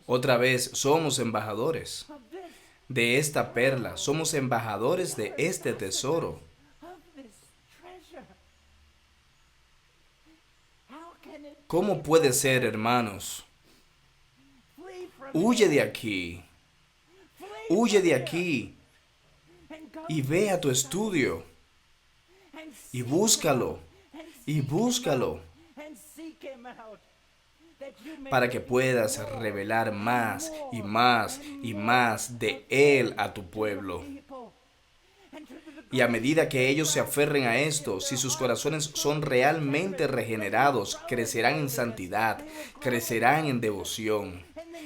Otra vez, somos embajadores de esta perla, somos embajadores de este tesoro. ¿Cómo puede ser, hermanos? Huye de aquí, huye de aquí y ve a tu estudio y búscalo, y búscalo para que puedas revelar más y más y más de Él a tu pueblo. Y a medida que ellos se aferren a esto, si sus corazones son realmente regenerados, crecerán en santidad, crecerán en devoción.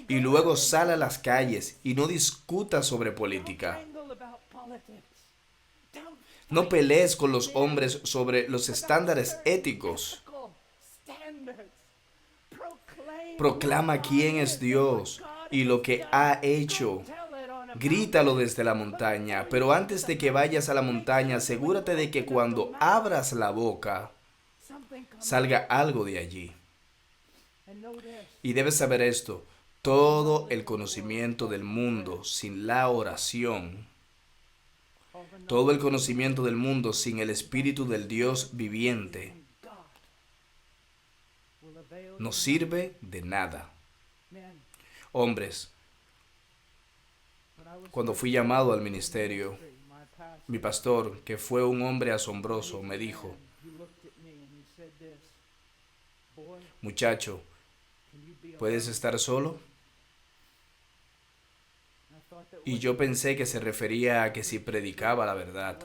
Y luego sal a las calles y no discutas sobre política. No pelees con los hombres sobre los estándares éticos. Proclama quién es Dios y lo que ha hecho. Grítalo desde la montaña, pero antes de que vayas a la montaña, asegúrate de que cuando abras la boca, salga algo de allí. Y debes saber esto, todo el conocimiento del mundo sin la oración, todo el conocimiento del mundo sin el Espíritu del Dios viviente, no sirve de nada. Hombres, cuando fui llamado al ministerio, mi pastor, que fue un hombre asombroso, me dijo, muchacho, ¿puedes estar solo? Y yo pensé que se refería a que si predicaba la verdad,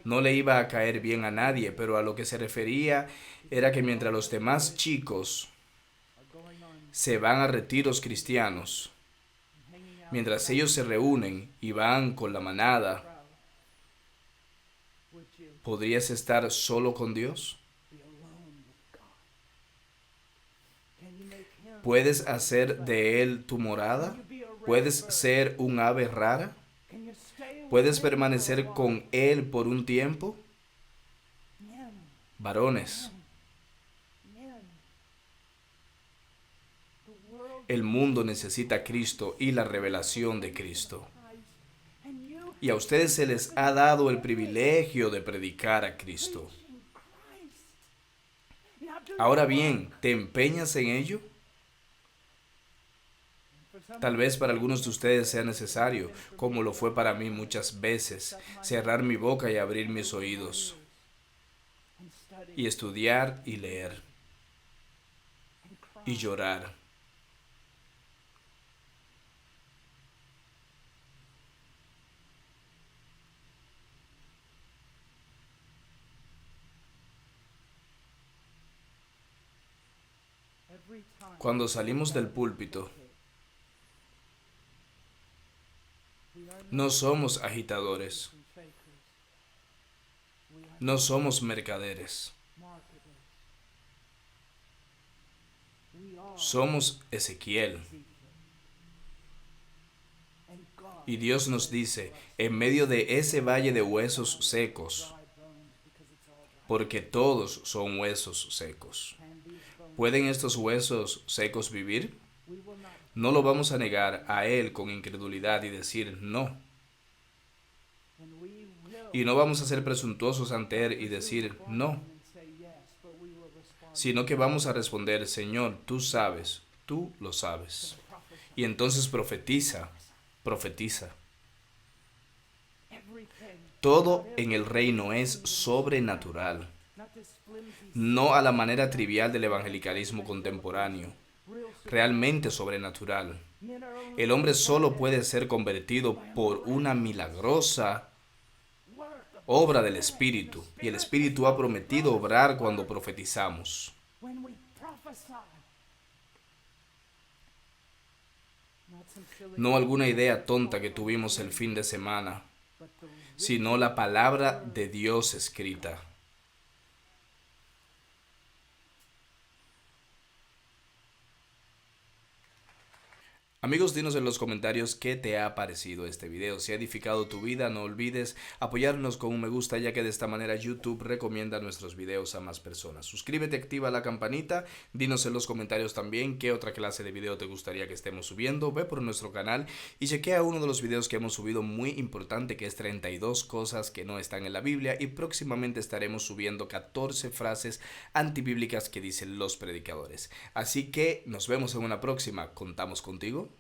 no le iba a caer bien a nadie, pero a lo que se refería era que mientras los demás chicos se van a retiros cristianos, Mientras ellos se reúnen y van con la manada, crowd, would you ¿podrías estar solo con Dios? be alone with God? Can you make him? ¿Puedes hacer de Él tu morada? Can you be a rare ¿Puedes bird? ser un ave rara? Can you stay with ¿Puedes him for a permanecer while? con Él por un tiempo? Men, Varones, men. The world el mundo necesita a Cristo y la revelación de Cristo. Christ, and you Y a ustedes se les ha dado el privilegio de predicar a Cristo. preaching Christ. Now do Ahora you bien, work? ¿te empeñas en ello? For some Tal vez para algunos de ustedes sea necesario, como lo fue para mí muchas veces, cerrar mi boca y abrir mis oídos, and study y estudiar y leer, and cry. y llorar. Every time Cuando salimos del púlpito, we are no somos agitadores, not fakers. We are no somos mercaderes, marketers. We are somos Ezequiel. Ezekiel. And God Y Dios nos dice, en medio de ese valle de huesos secos, dry bones because it's all dry. porque todos son huesos secos. Can these bones ¿Pueden estos huesos secos vivir? we will not No lo vamos a negar a Él con incredulidad y decir no. and we will Y no vamos a ser presuntuosos ante Él y decir no, and say yes, but we will respond sino que vamos a responder, Señor, tú sabes, tú lo sabes. prophesy. Y entonces profetiza, profetiza. Everything, Todo en el reino es sobrenatural, not this flimsy, no a la manera trivial del evangelicalismo contemporáneo, real realmente sobrenatural. men are only El hombre solo puede ser convertido por una milagrosa work of obra del Espíritu, y el Espíritu ha prometido obrar cuando profetizamos. when we prophesy. Not some silly, No alguna idea tonta que tuvimos el fin de semana, but the sino la palabra de Dios escrita. Amigos, dinos en los comentarios qué te ha parecido este video. Si ha edificado tu vida, no olvides apoyarnos con un me gusta, ya que de esta manera YouTube recomienda nuestros videos a más personas. Suscríbete, activa la campanita, dinos en los comentarios también qué otra clase de video te gustaría que estemos subiendo. Ve por nuestro canal y chequea uno de los videos que hemos subido muy importante, que es 32 cosas que no están en la Biblia, y próximamente estaremos subiendo 14 frases antibíblicas que dicen los predicadores. Así que nos vemos en una próxima. ¿Contamos contigo?